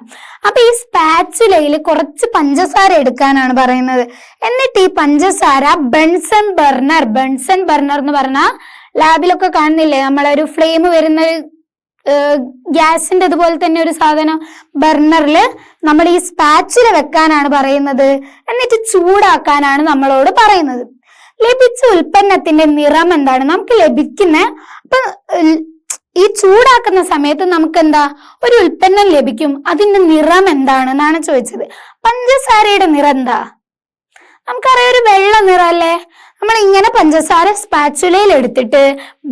അപ്പൊ ഈ സ്പാച്ചുലയിൽ കുറച്ച് പഞ്ചസാര എടുക്കാനാണ് പറയുന്നത്. എന്നിട്ട് ഈ പഞ്ചസാര ബെൻസൺ ബർണർ എന്ന് പറഞ്ഞാൽ ലാബിലൊക്കെ കാണുന്നില്ലേ, നമ്മളൊരു ഫ്ലെയിം വരുന്ന ഗ്യാസിന്റെ അതുപോലെ തന്നെ ഒരു സാധനം, ബർണറില് നമ്മൾ ഈ സ്പാച്ചുല വെക്കാനാണ് പറയുന്നത്. എന്നിട്ട് ചൂടാക്കാനാണ് നമ്മളോട് പറയുന്നത്. ലഭിച്ച ഉൽപ്പന്നത്തിന്റെ നിറം എന്താണ്, നമുക്ക് ലഭിക്കുന്ന, അപ്പൊ ഈ ചൂടാക്കുന്ന സമയത്ത് നമുക്ക് എന്താ ഒരു ഉൽപ്പന്നം ലഭിക്കും, അതിന്റെ നിറം എന്താണെന്നാണ് ചോദിച്ചത്. പഞ്ചസാരയുടെ നിറം എന്താ, നമുക്കറിയാം ഒരു വെള്ള നിറം അല്ലേ. നമ്മൾ ഇങ്ങനെ പഞ്ചസാര സ്പാച്ചുലയിൽ എടുത്തിട്ട്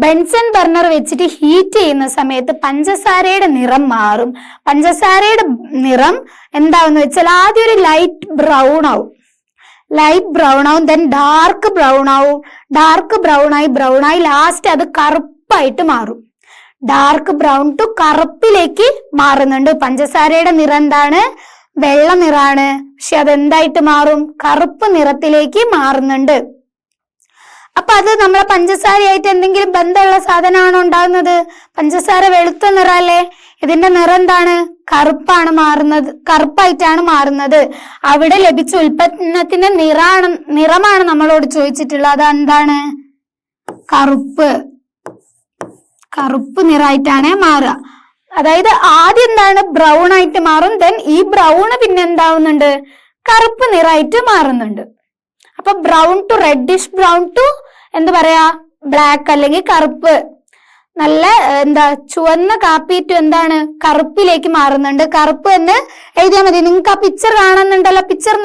ബെൻസൺ ബർണർ വെച്ചിട്ട് ഹീറ്റ് ചെയ്യുന്ന സമയത്ത് പഞ്ചസാരയുടെ നിറം മാറും. പഞ്ചസാരയുടെ നിറം എന്താവെന്ന് വെച്ചാൽ ആദ്യം ഒരു ലൈറ്റ് ബ്രൗൺ ആവും, ദെൻ ഡാർക്ക് ബ്രൗൺ ആയി ലാസ്റ്റ് അത് കറുപ്പായിട്ട് മാറും. ഡാർക്ക് ബ്രൗൺ ടു കറുപ്പിലേക്ക് മാറുന്നുണ്ട്. പഞ്ചസാരയുടെ നിറം എന്താണ്, വെള്ള നിറാണ്, പക്ഷെ അതെന്തായിട്ട് മാറും, കറുപ്പ് നിറത്തിലേക്ക് മാറുന്നുണ്ട്. അപ്പൊ അത് നമ്മളെ പഞ്ചസാരയായിട്ട് എന്തെങ്കിലും ബന്ധമുള്ള സാധനമാണോ ഉണ്ടാകുന്നത്? പഞ്ചസാര വെളുത്ത നിറല്ലേ, ഇതിന്റെ നിറം എന്താണ്, കറുപ്പായിട്ടാണ് മാറുന്നത്. അവിടെ ലഭിച്ച ഉൽപ്പന്നത്തിന്റെ നിറമാണ് നമ്മളോട് ചോദിച്ചിട്ടുള്ളത്. അതെന്താണ്, കറുപ്പ് നിറായിട്ടാണ് മാറുക. അതായത് ആദ്യം എന്താണ്, ബ്രൗൺ ആയിട്ട് മാറും, ദെൻ ഈ ബ്രൗൺ പിന്നെ എന്താവുന്നുണ്ട്, കറുപ്പ് നിറായിട്ട് മാറുന്നുണ്ട്. അപ്പൊ brown to reddish brown to എന്താ പറയാ, ബ്ലാക്ക് അല്ലെങ്കിൽ കറുപ്പ്, നല്ല എന്താ ചുവന്ന കാപ്പി ടു എന്താണ്, കറുപ്പിലേക്ക് മാറുന്നുണ്ട്. കറുപ്പ് എന്ന് എഴുതിയാൽ മതി. നിങ്ങൾക്ക് ആ പിക്ചർ കാണുന്നുണ്ടല്ലോ, പിക്ചർ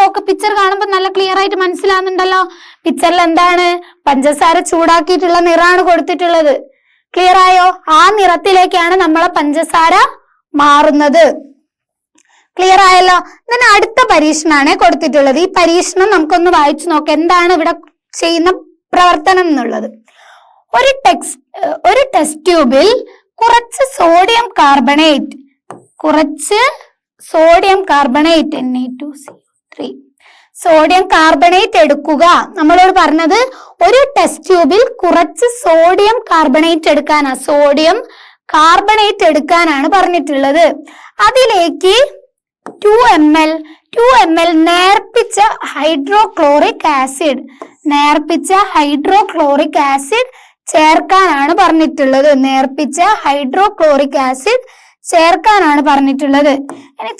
കാണുമ്പോൾ നല്ല ക്ലിയർ ആയിട്ട് മനസ്സിലാവുന്നുണ്ടല്ലോ. പിക്ചറിൽ എന്താണ്, പഞ്ചസാര ചൂടാക്കിയിട്ടുള്ള നിറാണ് കൊടുത്തിട്ടുള്ളത്. ക്ലിയർ ആയോ? ആ നിറത്തിലേക്കാണ് നമ്മളെ പഞ്ചസാര മാറുന്നത്. ക്ലിയർ ആയല്ലോ? ഇതിന് അടുത്ത പരീക്ഷണമാണ് കൊടുത്തിട്ടുള്ളത്. ഈ പരീക്ഷണം നമുക്കൊന്ന് വായിച്ചു നോക്കാം, എന്താണ് ഇവിടെ ചെയ്യുന്ന പ്രവർത്തനം എന്നുള്ളത്. ഒരു ടെസ്റ്റ് ട്യൂബിൽ കുറച്ച് സോഡിയം കാർബണേറ്റ് എടുക്കുക. നമ്മളോട് പറഞ്ഞത് ഒരു ടെസ്റ്റ് ട്യൂബിൽ കുറച്ച് സോഡിയം കാർബണേറ്റ് എടുക്കാനാണ് പറഞ്ഞിട്ടുള്ളത്. അതിലേക്ക് 2 ml നേർപ്പിച്ച ഹൈഡ്രോക്ലോറിക് ആസിഡ് ചേർക്കാനാണ് പറഞ്ഞിട്ടുള്ളത്. ഇനി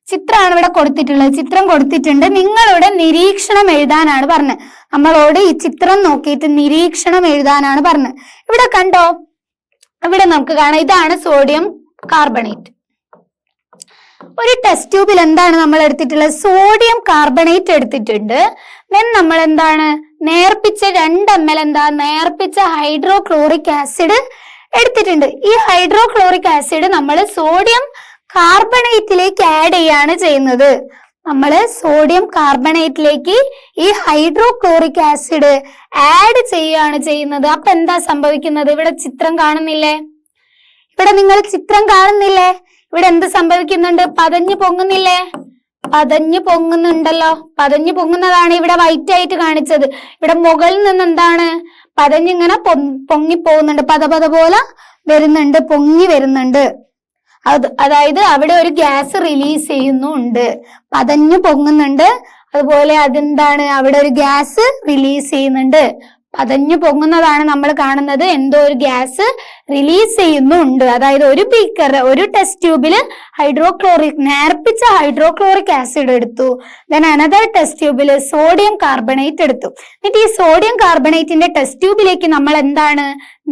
ചിത്രമാണ് ഇവിടെ കൊടുത്തിട്ടുള്ളത്. ചിത്രം കൊടുത്തിട്ടുണ്ട്. നിങ്ങളുടെ നിരീക്ഷണം എഴുതാനാണ് പറഞ്ഞത്. നമ്മളോട് ഈ ചിത്രം നോക്കിയിട്ട് നിരീക്ഷണം എഴുതാനാണ് പറഞ്ഞത്. ഇവിടെ കണ്ടോ, ഇവിടെ നമുക്ക് കാണാം, ഇതാണ് സോഡിയം കാർബണേറ്റ്. ഒരു ടെസ്റ്റ് ട്യൂബിൽ എന്താണ് നമ്മൾ എടുത്തിട്ടുള്ളത്, സോഡിയം കാർബണേറ്റ് എടുത്തിട്ടുണ്ട്. ദെൻ നമ്മൾ എന്താണ് നേർപ്പിച്ച 2 ml നേർപ്പിച്ച ഹൈഡ്രോക്ലോറിക് ആസിഡ് എടുത്തിട്ടുണ്ട്. ഈ ഹൈഡ്രോക്ലോറിക് ആസിഡ് നമ്മൾ സോഡിയം കാർബണേറ്റിലേക്ക് ആഡ് ചെയ്യാണ് ചെയ്യുന്നത്. സോഡിയം കാർബണേറ്റിലേക്ക് ഈ ഹൈഡ്രോക്ലോറിക് ആസിഡ് ആഡ് ചെയ്യുകയാണ് ചെയ്യുന്നത്. അപ്പൊ എന്താ സംഭവിക്കുന്നത്, ഇവിടെ ചിത്രം കാണുന്നില്ലേ? ഇവിടെ എന്ത് സംഭവിക്കുന്നുണ്ട്? പതഞ്ഞു പൊങ്ങുന്നില്ലേ? പതഞ്ഞു പൊങ്ങുന്നുണ്ടല്ലോ. പതഞ്ഞു പൊങ്ങുന്നതാണ് ഇവിടെ വൈറ്റ് ആയിട്ട് കാണിച്ചത്. ഇവിടെ മുകളിൽ നിന്ന് എന്താണ്? പതഞ്ഞിങ്ങനെ പൊങ്ങി പോകുന്നുണ്ട്, പത പോലെ വരുന്നുണ്ട്, പൊങ്ങി വരുന്നുണ്ട്. അതായത് അവിടെ ഒരു ഗ്യാസ് റിലീസ് ചെയ്യുന്നുണ്ട്, പതഞ്ഞു പൊങ്ങുന്നുണ്ട്. അതുപോലെ അതെന്താണ്? അവിടെ ഒരു ഗ്യാസ് റിലീസ് ചെയ്യുന്നുണ്ട്, പതഞ്ഞു പൊങ്ങുന്നതാണ് നമ്മൾ കാണുന്നത്. എന്തോ ഒരു ഗ്യാസ് റിലീസ് ചെയ്യുന്നുണ്ട്. അതായത് ഒരു ബീക്കർ, ഒരു ടെസ്റ്റ് ട്യൂബില് നേർപ്പിച്ച ഹൈഡ്രോക്ലോറിക് ആസിഡ് എടുത്തു. ദെൻ അനദർ ടെസ്റ്റ് ട്യൂബില് സോഡിയം കാർബണേറ്റ് എടുത്തു. എന്നിട്ട് ഈ സോഡിയം കാർബണേറ്റിന്റെ ടെസ്റ്റ് ട്യൂബിലേക്ക് നമ്മൾ എന്താണ്?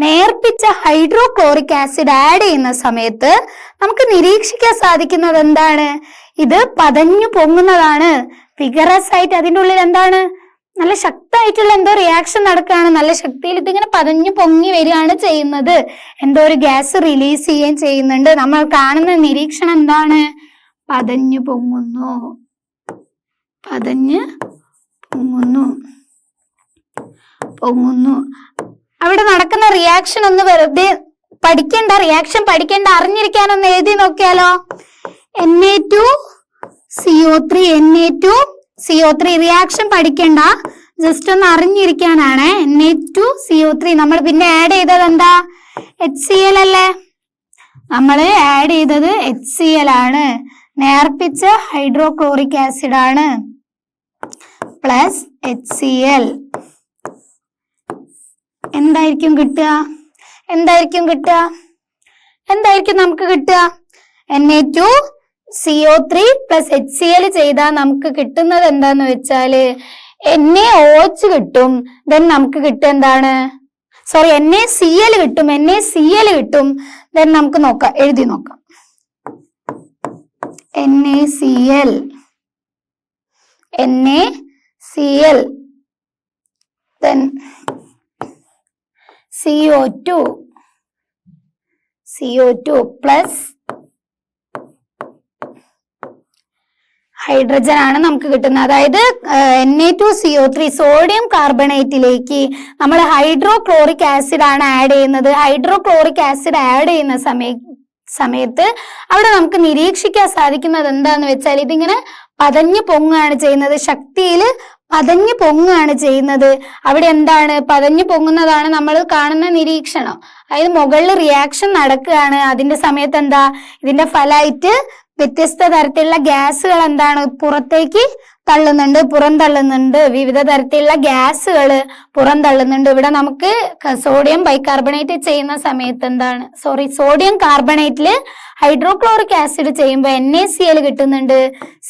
നേർപ്പിച്ച ഹൈഡ്രോക്ലോറിക് ആസിഡ് ആഡ് ചെയ്യുന്ന സമയത്ത് നമുക്ക് നിരീക്ഷിക്കാൻ സാധിക്കുന്നത് എന്താണ്? ഇത് പതഞ്ഞു പൊങ്ങുന്നതാണ്. വിഗറസ് ആയിട്ട് അതിൻ്റെ ഉള്ളിൽ എന്താണ്? നല്ല ശക്തമായിട്ടുള്ള എന്തോ റിയാക്ഷൻ നടക്കുകയാണ്. നല്ല ശക്തിയിൽ ഇതിങ്ങനെ പതഞ്ഞു പൊങ്ങി വരികയാണ് ചെയ്യുന്നത്. എന്തോ ഒരു ഗ്യാസ് റിലീസ് ചെയ്യുകയും ചെയ്യുന്നുണ്ട്. നമ്മൾ കാണുന്ന നിരീക്ഷണം എന്താണ്? പതഞ്ഞു പൊങ്ങുന്നു, പതഞ്ഞ് പൊങ്ങുന്നു. അവിടെ നടക്കുന്ന റിയാക്ഷൻ ഒന്ന് വെറുതെ പഠിക്കേണ്ട, റിയാക്ഷൻ പഠിക്കേണ്ട, അറിഞ്ഞിരിക്കാനൊന്ന് എഴുതി നോക്കിയാലോ. Na2CO3 Na2CO3 റിയാക്ഷൻ പഠിക്കണ്ട, ജസ്റ്റ് ഒന്ന് അറിഞ്ഞിരിക്കാനാണ്. Na2CO3 നമ്മൾ പിന്നെ ആഡ് ചെയ്തത് എന്താ? HCl അല്ലേ? നമ്മൾ ആഡ് ചെയ്തത് HCl ആണ്. നേർപ്പിച്ച ഹൈഡ്രോക്ലോറിക് ആസിഡ് ആണ് പ്ലസ് HCl. എന്തായിരിക്കും കിട്ടുക? എന്തായിരിക്കും നമുക്ക് കിട്ടുക? Na2CO3 പ്ലസ് HCl ചെയ്താൽ നമുക്ക് കിട്ടുന്നത് എന്താന്ന് വെച്ചാല് NaOH കിട്ടും. ദെൻ നമുക്ക് കിട്ടും എന്താണ്? NaCl കിട്ടും. ദെൻ നമുക്ക് നോക്കാം, എഴുതി നോക്കാം. NaCl then CO2 plus hydrogen ആണ് നമുക്ക് കിട്ടുന്നത്. അതായത് Na2CO3 സോഡിയം കാർബണേറ്റിലേക്ക് നമ്മൾ ഹൈഡ്രോക്ലോറിക് ആസിഡ് ആണ് ആഡ് ചെയ്യുന്നത്. ഹൈഡ്രോക്ലോറിക് ആസിഡ് ആഡ് ചെയ്യുന്ന സമയത്ത് അവിടെ നമുക്ക് നിരീക്ഷിക്കാൻ സാധിക്കുന്നത് എന്താന്ന് വെച്ചാൽ ഇതിങ്ങനെ പതഞ്ഞു പൊങ്ങുകയാണ് ചെയ്യുന്നത്, ശക്തിയിൽ പതഞ്ഞു പൊങ്ങുകയാണ് ചെയ്യുന്നത്. അവിടെ എന്താണ്? പതഞ്ഞു പൊങ്ങുന്നതാണ് നമ്മൾ കാണുന്ന നിരീക്ഷണം. അതായത് മുകളിൽ റിയാക്ഷൻ നടക്കുകയാണ്. അതിന്റെ സമയത്ത് എന്താ? ഇതിന്റെ ഫലമായിട്ട് വ്യത്യസ്ത തരത്തിലുള്ള ഗ്യാസുകൾ എന്താണ്? പുറന്തള്ളുന്നുണ്ട്. വിവിധ തരത്തിലുള്ള ഗ്യാസുകൾ പുറന്തള്ളുന്നുണ്ട്. ഇവിടെ നമുക്ക് സോഡിയം ബൈകാർബണേറ്റ് ചെയ്യുന്ന സമയത്ത് എന്താണ്? സോഡിയം കാർബണേറ്റില് ഹൈഡ്രോക്ലോറിക് ആസിഡ് ചെയ്യുമ്പോൾ NaCl കിട്ടുന്നുണ്ട്,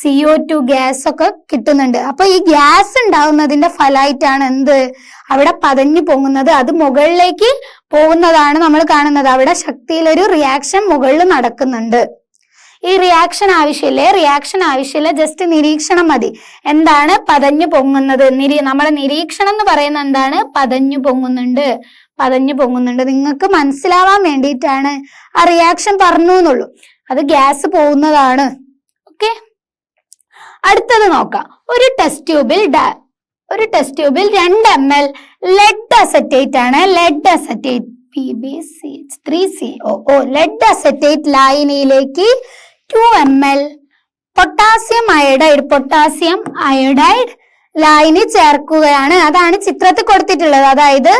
CO2 ഗ്യാസ് ഒക്കെ കിട്ടുന്നുണ്ട്. അപ്പൊ ഈ ഗ്യാസ് ഉണ്ടാവുന്നതിന്റെ ഫലമായിട്ടാണ് എന്ത്? അവിടെ പതഞ്ഞു പൊങ്ങുന്നത്. അത് മുകളിലേക്ക് പോകുന്നതാണ് നമ്മൾ കാണുന്നത്. അവിടെ ശക്തിയിലൊരു റിയാക്ഷൻ മുകളിൽ നടക്കുന്നുണ്ട്. ഈ റിയാക്ഷൻ ആവശ്യമില്ല, ജസ്റ്റ് നിരീക്ഷണം മതി. എന്താണ്? പതഞ്ഞു പൊങ്ങുന്നത്. നമ്മുടെ നിരീക്ഷണം എന്ന് പറയുന്നത് എന്താണ്? പതഞ്ഞു പൊങ്ങുന്നുണ്ട്. നിങ്ങൾക്ക് മനസ്സിലാവാൻ വേണ്ടിയിട്ടാണ് ആ റിയാക്ഷൻ പറഞ്ഞു എന്നുള്ളൂ. അത് ഗ്യാസ് പോകുന്നതാണ്. ഓക്കെ, അടുത്തത് നോക്കാം. ഒരു ടെസ്റ്റ് ട്യൂബിൽ 2 ml ലെഡ് അസറ്റേറ്റ് ആണ്. Lead acetate PbCH3COO lead acetate ലായനിയിലേക്ക് 2 ml പൊട്ടാസ്യം അയോഡൈഡ് ലായനി ചേർക്കുകയാണ്. അതാണ് ചിത്രത്തിൽ കൊടുത്തിട്ടുള്ളത്. അതായത്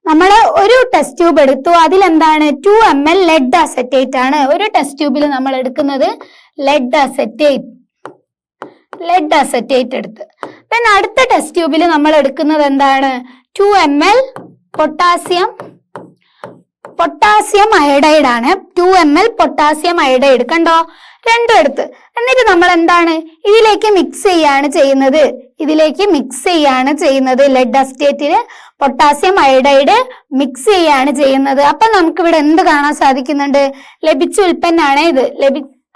നമ്മൾ ഒരു ടെസ്റ്റ് ട്യൂബ് എടുത്തു, അതിലെന്താണ്? 2 ml ലെഡ് അസറ്റേറ്റ് ആണ്. ഒരു ടെസ്റ്റ് ട്യൂബിൽ നമ്മൾ എടുക്കുന്നത് ലെഡ് അസറ്റേറ്റ് എടുത്ത്. പിന്നെ അടുത്ത ടെസ്റ്റ് ട്യൂബിൽ നമ്മൾ എടുക്കുന്നത് എന്താണ്? 2 ml പൊട്ടാസ്യം അയോഡൈഡ് ആണ്. 2 ml പൊട്ടാസ്യം അയോഡൈഡ് കണ്ടോ? രണ്ടും എടുത്ത്. എന്നിട്ട് നമ്മൾ എന്താണ്? ഇതിലേക്ക് മിക്സ് ചെയ്യാണ് ചെയ്യുന്നത്. ലെഡ് അസറ്റേറ്റില് പൊട്ടാസ്യം അയോഡൈഡ് മിക്സ് ചെയ്യാണ് ചെയ്യുന്നത്. അപ്പൊ നമുക്ക് ഇവിടെ എന്ത് കാണാൻ സാധിക്കുന്നുണ്ട്? ലഭിച്ച ഉൽപ്പന്നമാണ് ഇത്.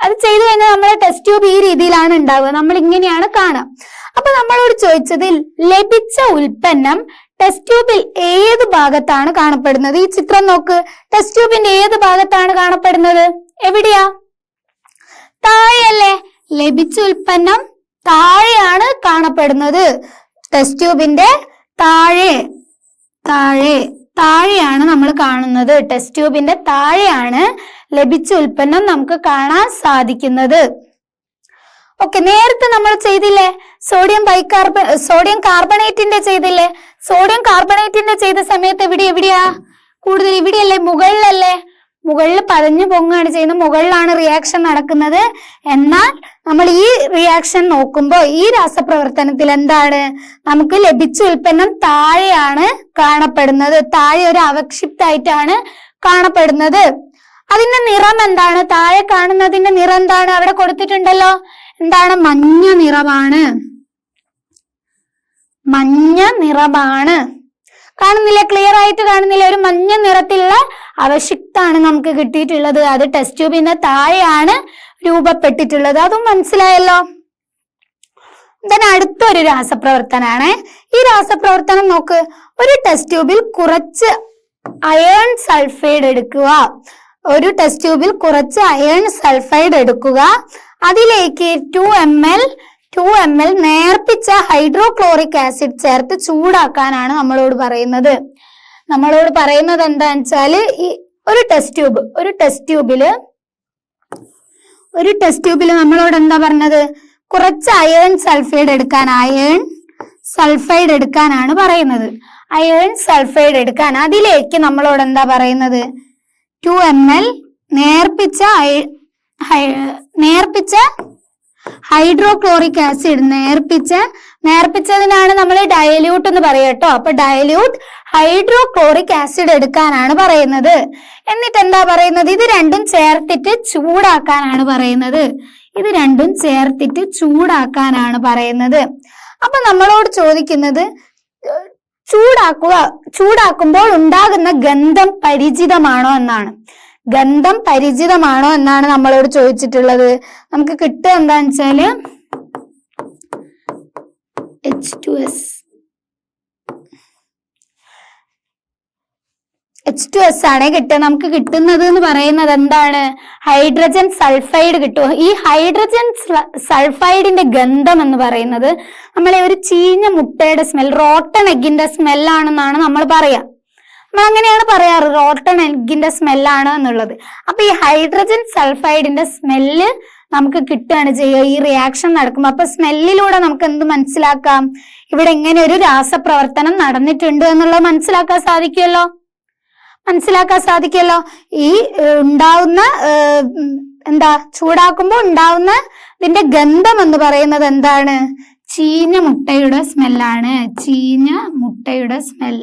അത് ചെയ്തു കഴിഞ്ഞാൽ നമ്മുടെ ടെസ്റ്റ് ട്യൂബ് ഈ രീതിയിലാണ് ഉണ്ടാവുക. നമ്മൾ ഇങ്ങനെയാണ് കാണാം. അപ്പൊ നമ്മളോട് ചോദിച്ചതിൽ ലഭിച്ച ഉൽപ്പന്നം ടെസ്റ്റ് ട്യൂബിൽ ഏത് ഭാഗത്താണ് കാണപ്പെടുന്നത്? ഈ ചിത്രം നോക്ക്. ടെസ്റ്റ് ട്യൂബിന്റെ ഏത് ഭാഗത്താണ് കാണപ്പെടുന്നത്? എവിടെയാ? താഴെയല്ലേ? ലഭിച്ച ഉൽപ്പന്നം താഴെയാണ് കാണപ്പെടുന്നത്. ടെസ്റ്റ് ട്യൂബിന്റെ താഴെ താഴെയാണ് നമ്മൾ കാണുന്നത്. ടെസ്റ്റ് ട്യൂബിന്റെ താഴെയാണ് ലഭിച്ച ഉൽപ്പന്നം നമുക്ക് കാണാൻ സാധിക്കുന്നത്. ഓക്കെ, നേരത്തെ നമ്മൾ ചെയ്തില്ലേ സോഡിയം കാർബണേറ്റിന്റെ ചെയ്തില്ലേ? സോഡിയം കാർബണേറ്റിന്റെ ചെയ്ത സമയത്ത് എവിടെയാ കൂടുതൽ? ഇവിടെയല്ലേ, മുകളിലല്ലേ? മുകളിൽ പതഞ്ഞു പൊങ്ങുകയാണ് ചെയ്യുന്നത്, മുകളിലാണ് റിയാക്ഷൻ നടക്കുന്നത്. എന്നാൽ നമ്മൾ ഈ റിയാക്ഷൻ നോക്കുമ്പോൾ ഈ രാസപ്രവർത്തനത്തിൽ എന്താണ് നമുക്ക് ലഭിച്ച ഉൽപ്പന്നം താഴെയാണ് കാണപ്പെടുന്നത്. താഴെ ഒരു അവക്ഷിപ്തായിട്ടാണ് കാണപ്പെടുന്നത്. അതിന്റെ നിറം എന്താണ്? താഴെ കാണുന്നതിന്റെ നിറം എന്താണ്? അവിടെ കൊടുത്തിട്ടുണ്ടല്ലോ, എന്താണ്? മഞ്ഞ നിറമാണ്. മഞ്ഞ നിറമാണ്. കാണുന്നില്ല? ക്ലിയർ ആയിട്ട് കാണുന്നില്ല? ഒരു മഞ്ഞ നിറത്തിലുള്ള അവശിഷ്ടാണ് നമുക്ക് കിട്ടിയിട്ടുള്ളത്. അത് ടെസ്റ്റ് ട്യൂബിന്റെ താഴെയാണ് രൂപപ്പെട്ടിട്ടുള്ളത്. അതും മനസ്സിലായല്ലോ. ഇതിന് അടുത്തൊരു രാസപ്രവർത്തനാണ്. ഈ രാസപ്രവർത്തനം നോക്ക്. ഒരു ടെസ്റ്റ് ട്യൂബിൽ കുറച്ച് അയേൺ സൾഫൈഡ് എടുക്കുക. ഒരു ടെസ്റ്റ് ട്യൂബിൽ കുറച്ച് അയേൺ സൾഫൈഡ് എടുക്കുക. അതിലേക്ക് 2 ml നേർപ്പിച്ച ഹൈഡ്രോക്ലോറിക് ആസിഡ് ചേർത്ത് ചൂടാക്കാനാണ് നമ്മളോട് പറയുന്നത്. നമ്മളോട് പറയുന്നത് എന്താന്ന് വെച്ചാല് ഈ ഒരു ടെസ്റ്റ് ട്യൂബില് നമ്മളോട് എന്താ പറഞ്ഞത്? കുറച്ച് അയേൺ സൾഫൈഡ് എടുക്കാനാണ് പറയുന്നത്. അയേൺ സൾഫൈഡ് എടുക്കാൻ അതിലേക്ക് നമ്മളോട് എന്താ പറയുന്നത്? 2 ml നേർപ്പിച്ച ഹൈഡ്രോക്ലോറിക് ആസിഡ് നേർപ്പിച്ചതിനാണ് നമ്മൾ ഡയല്യൂട്ട് എന്ന് പറയുക കേട്ടോ. അപ്പൊ ഡയല്യൂട്ട് ഹൈഡ്രോക്ലോറിക് ആസിഡ് എടുക്കാനാണ് പറയുന്നത്. എന്നിട്ട് എന്താ പറയുന്നത്? ഇത് രണ്ടും ചേർത്തിട്ട് ചൂടാക്കാനാണ് പറയുന്നത്. അപ്പൊ നമ്മളോട് ചോദിക്കുന്നത് ചൂടാക്കുമ്പോൾ ഉണ്ടാകുന്ന ഗന്ധം പരിചിതമാണോ എന്നാണ്. ഗന്ധം പരിചിതമാണോ എന്നാണ് നമ്മളോട് ചോദിച്ചിട്ടുള്ളത്. നമുക്ക് കിട്ടുക എന്താന്ന് വെച്ചാല് H2S ആണ് കിട്ടുക. നമുക്ക് കിട്ടുന്നത് എന്ന് പറയുന്നത് എന്താണ്? ഹൈഡ്രജൻ സൾഫൈഡ് കിട്ടും. ഈ ഹൈഡ്രജൻ സൾഫൈഡിന്റെ ഗന്ധം എന്ന് പറയുന്നത് നമ്മളെ ഒരു ചീഞ്ഞ മുട്ടയുടെ സ്മെൽ, റോട്ടൺ എഗ്ഗിന്റെ സ്മെല്ലാണെന്നാണ് നമ്മൾ പറയാ. നമ്മൾ അങ്ങനെയാണ് പറയാറ്, റോട്ടൺ എഗ്ഗിന്റെ സ്മെല്ലാണ് എന്നുള്ളത്. അപ്പൊ ഈ ഹൈഡ്രജൻ സൾഫൈഡിന്റെ സ്മെല്ല് നമുക്ക് കിട്ടുകയാണ് ചെയ്യുക ഈ റിയാക്ഷൻ നടക്കുമ്പോൾ. അപ്പൊ സ്മെല്ലിലൂടെ നമുക്ക് എന്ത് മനസ്സിലാക്കാം? ഇവിടെ ഇങ്ങനെ ഒരു രാസപ്രവർത്തനം നടന്നിട്ടുണ്ട് എന്നുള്ളത് മനസ്സിലാക്കാൻ സാധിക്കുമല്ലോ. ഈ ഉണ്ടാവുന്ന ചൂടാക്കുമ്പോൾ ഉണ്ടാവുന്ന ഇതിന്റെ ഗന്ധം എന്ന് പറയുന്നത് എന്താണ്? ചീഞ്ഞ മുട്ടയുടെ സ്മെല്ലാണ്. ചീഞ്ഞ മുട്ടയുടെ സ്മെൽ,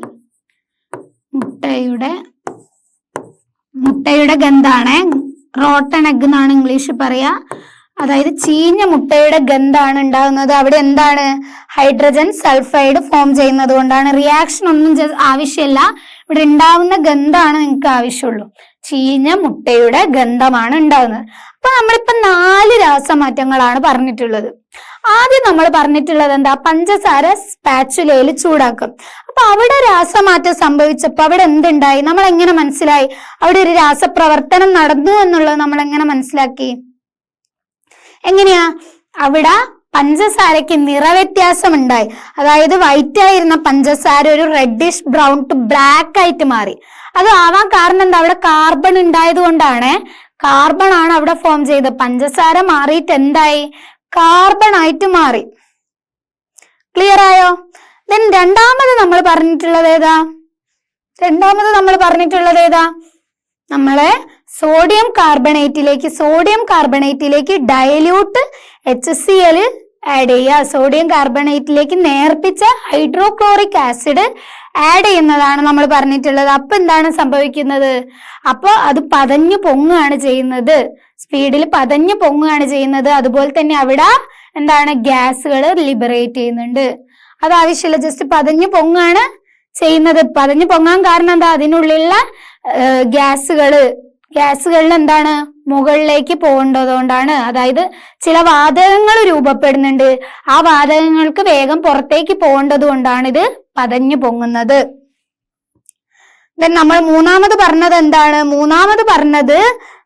മുട്ടയുടെ ഗന്ധാണ്. റോട്ടൺ എഗ് എന്നാണ് ഇംഗ്ലീഷ് പറയാ. അതായത് ചീഞ്ഞ മുട്ടയുടെ ഗന്ധാണ് ഉണ്ടാകുന്നത്. അവിടെ എന്താണ്? ഹൈഡ്രജൻ സൾഫൈഡ് ഫോം ചെയ്യുന്നത് കൊണ്ടാണ്. റിയാക്ഷൻ ഒന്നും ആവശ്യമില്ല, ഇവിടെ ഉണ്ടാവുന്ന ഗന്ധാണ് നിങ്ങൾക്ക് ആവശ്യമുള്ളൂ. ചീഞ്ഞ മുട്ടയുടെ ഗന്ധമാണ് ഉണ്ടാകുന്നത്. അപ്പൊ നമ്മളിപ്പോ 4 രാസമാറ്റങ്ങളാണ് പറഞ്ഞിട്ടുള്ളത്. ആദ്യം നമ്മൾ പറഞ്ഞിട്ടുള്ളത് എന്താ? പഞ്ചസാര സ്പാച്ചുലയിൽ ചൂടാക്കും. അപ്പൊ അവിടെ രാസമാറ്റം സംഭവിച്ചപ്പോ അവിടെ എന്തുണ്ടായി? നമ്മൾ എങ്ങനെ മനസ്സിലായി അവിടെ ഒരു രാസപ്രവർത്തനം നടന്നു എന്നുള്ളത്? നമ്മൾ എങ്ങനെ മനസ്സിലാക്കി? എങ്ങനെയാ? അവിടെ പഞ്ചസാരയ്ക്ക് നിറവ്യത്യാസം ഉണ്ടായി. അതായത് വൈറ്റ് ആയിരുന്ന പഞ്ചസാര ഒരു റെഡിഷ് ബ്രൗൺ ടു ബ്ലാക്ക് ആയിട്ട് മാറി. അത് ആവാൻ കാരണം എന്താ? അവിടെ കാർബൺ ഉണ്ടായത് കൊണ്ടാണ്. കാർബൺ ആണ് അവിടെ ഫോം ചെയ്തത്. പഞ്ചസാര മാറിയിട്ട് എന്തായി? കാർബൺ ആയിട്ട് മാറി. ക്ലിയർ ആയോ? ദെൻ രണ്ടാമത് നമ്മൾ പറഞ്ഞിട്ടുള്ളത് ഏതാ? നമ്മളെ സോഡിയം കാർബണേറ്റിലേക്ക് ഡയല്യൂട്ട് HCl ആഡ് ചെയ്യുക. സോഡിയം കാർബണേറ്റിലേക്ക് നേർപ്പിച്ച ഹൈഡ്രോക്ലോറിക് ആസിഡ് ആഡ് ചെയ്യുന്നതാണ് നമ്മൾ പറഞ്ഞിട്ടുള്ളത്. അപ്പൊ എന്താണ് സംഭവിക്കുന്നത്? അപ്പൊ അത് പതഞ്ഞു പൊങ്ങുകയാണ് ചെയ്യുന്നത്, സ്പീഡിൽ പതഞ്ഞു പൊങ്ങുകയാണ് ചെയ്യുന്നത്. അതുപോലെ തന്നെ അവിടെ എന്താണ്? ഗ്യാസുകൾ ലിബറേറ്റ് ചെയ്യുന്നുണ്ട്. അത് ആവശ്യമില്ല, ജസ്റ്റ് പതഞ്ഞു പൊങ്ങാണ് ചെയ്യുന്നത്. പതഞ്ഞു പൊങ്ങാൻ കാരണം എന്താ? അതിനുള്ളിലുള്ള ഗ്യാസുകളിൽ എന്താണ്? മുകളിലേക്ക് പോകേണ്ടതുകൊണ്ടാണ്. അതായത് ചില വാതകങ്ങൾ രൂപപ്പെടുന്നുണ്ട്, ആ വാതകങ്ങൾക്ക് വേഗം പുറത്തേക്ക് പോകേണ്ടത് കൊണ്ടാണ് ഇത് പതഞ്ഞു പൊങ്ങുന്നത്. നമ്മൾ മൂന്നാമത് പറഞ്ഞത് എന്താണ്? മൂന്നാമത് പറഞ്ഞത്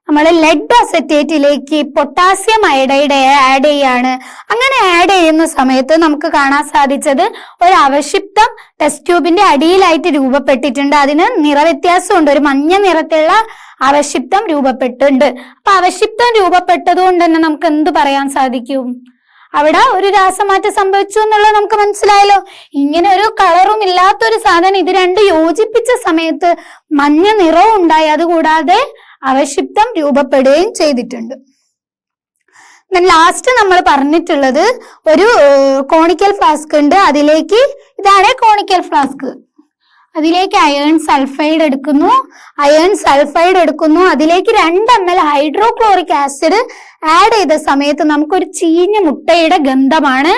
നമ്മൾ ലെഡ് അസറ്റേറ്റിലേക്ക് പൊട്ടാസ്യം അയഡൈഡ് ആഡ് ചെയ്യാണ്. അങ്ങനെ ആഡ് ചെയ്യുന്ന സമയത്ത് നമുക്ക് കാണാൻ സാധിച്ചത് ഒരു അവശിപ്തം ടെസ്റ്റ് ട്യൂബിന്റെ അടിയിലായിട്ട് രൂപപ്പെട്ടിട്ടുണ്ട്. അതിന് നിറവ്യത്യാസമുണ്ട്, ഒരു മഞ്ഞ നിറത്തിലുള്ള അവശിപ്തം രൂപപ്പെട്ടിട്ടുണ്ട്. അപ്പൊ അവശിപ്തം രൂപപ്പെട്ടത് കൊണ്ട് തന്നെ നമുക്ക് എന്ത് പറയാൻ സാധിക്കും? അവിടെ ഒരു രാസമാറ്റം സംഭവിച്ചു എന്നുള്ളത് നമുക്ക് മനസ്സിലായല്ലോ. ഇങ്ങനെ ഒരു കളറും ഇല്ലാത്തൊരു സാധനം ഇത് രണ്ട് യോജിപ്പിച്ച സമയത്ത് മഞ്ഞ നിറവും ഉണ്ടായി, അതുകൂടാതെ അവശിപ്തം രൂപപ്പെടുകയും ചെയ്തിട്ടുണ്ട്. ലാസ്റ്റ് നമ്മൾ പറഞ്ഞിട്ടുള്ളത് ഒരു കോണിക്കൽ ഫ്ലാസ്ക് ഉണ്ട്. അതിലേക്ക്, ഇതാണ് കോണിക്കൽ ഫ്ലാസ്ക്, അതിലേക്ക് അയേൺ സൾഫൈഡ് എടുക്കുന്നു. അതിലേക്ക് 2 ml ഹൈഡ്രോക്ലോറിക് ആസിഡ് ആഡ് ചെയ്ത സമയത്ത് നമുക്കൊരു ചീഞ്ഞ മുട്ടയുടെ ഗന്ധമാണ്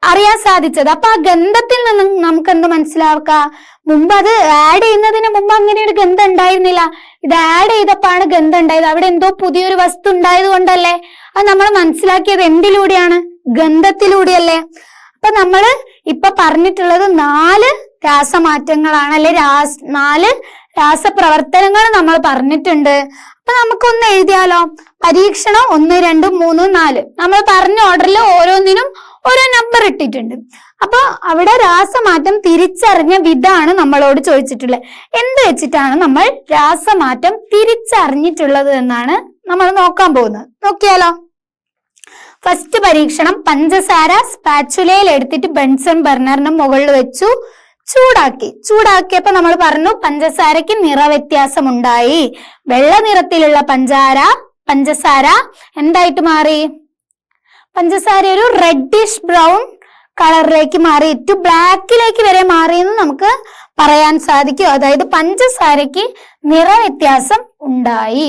അറിയാൻ സാധിച്ചത്. അപ്പൊ ആ ഗന്ധത്തിൽ നിന്ന് നമുക്ക് എന്ത് മനസ്സിലാക്കാം? മുമ്പ് അത് ആഡ് ചെയ്യുന്നതിന് മുമ്പ് അങ്ങനെ ഒരു ഗന്ധം ഉണ്ടായിരുന്നില്ല. ഇത് ആഡ് ചെയ്തപ്പോഴാണ് ഗന്ധം ഉണ്ടായത്. അവിടെ എന്തോ പുതിയൊരു വസ്തു ഉണ്ടായത് കൊണ്ടല്ലേ. അത് നമ്മൾ മനസ്സിലാക്കിയത് എന്തിലൂടെയാണ്? ഗന്ധത്തിലൂടെയല്ലേ. അപ്പൊ നമ്മള് ഇപ്പൊ പറഞ്ഞിട്ടുള്ളത് 4 രാസമാറ്റങ്ങളാണ്, അല്ലെ 4 രാസപ്രവർത്തനങ്ങൾ നമ്മൾ പറഞ്ഞിട്ടുണ്ട്. അപ്പൊ നമുക്കൊന്ന് എഴുതിയാലോ? പരീക്ഷണം 1, 2, 3, 4 നമ്മൾ പറഞ്ഞ ഓർഡറിൽ ഓരോന്നിനും ഓരോ നമ്പർ ഇട്ടിട്ടുണ്ട്. അപ്പൊ അവിടെ രാസമാറ്റം തിരിച്ചറിഞ്ഞ വിധാണ് നമ്മളോട് ചോദിച്ചിട്ടുള്ളത്. എന്ത് വെച്ചിട്ടാണ് നമ്മൾ രാസമാറ്റം തിരിച്ചറിഞ്ഞിട്ടുള്ളത് എന്നാണ് നമ്മൾ നോക്കാൻ പോകുന്നത്. നോക്കിയാലോ? ഫസ്റ്റ് പരീക്ഷണം, പഞ്ചസാര സ്പാച്ചുലയിൽ എടുത്തിട്ട് ബെൻസൺ ബർണറിന് മുകളിൽ വെച്ചു, ചൂടാക്കിയപ്പോ നമ്മൾ പറഞ്ഞു പഞ്ചസാരയ്ക്ക് നിറവ്യത്യാസം ഉണ്ടായി. വെള്ള നിറത്തിലുള്ള പഞ്ചസാര എന്തായിട്ട് മാറി? പഞ്ചസാര ഒരു റെഡിഷ് ബ്രൗൺ കളറിലേക്ക് മാറി, ടു ബ്ലാക്കിലേക്ക് വരെ മാറി എന്ന് നമുക്ക് പറയാൻ സാധിക്കും. അതായത് പഞ്ചസാരയ്ക്ക് നിറവ്യത്യാസം ഉണ്ടായി.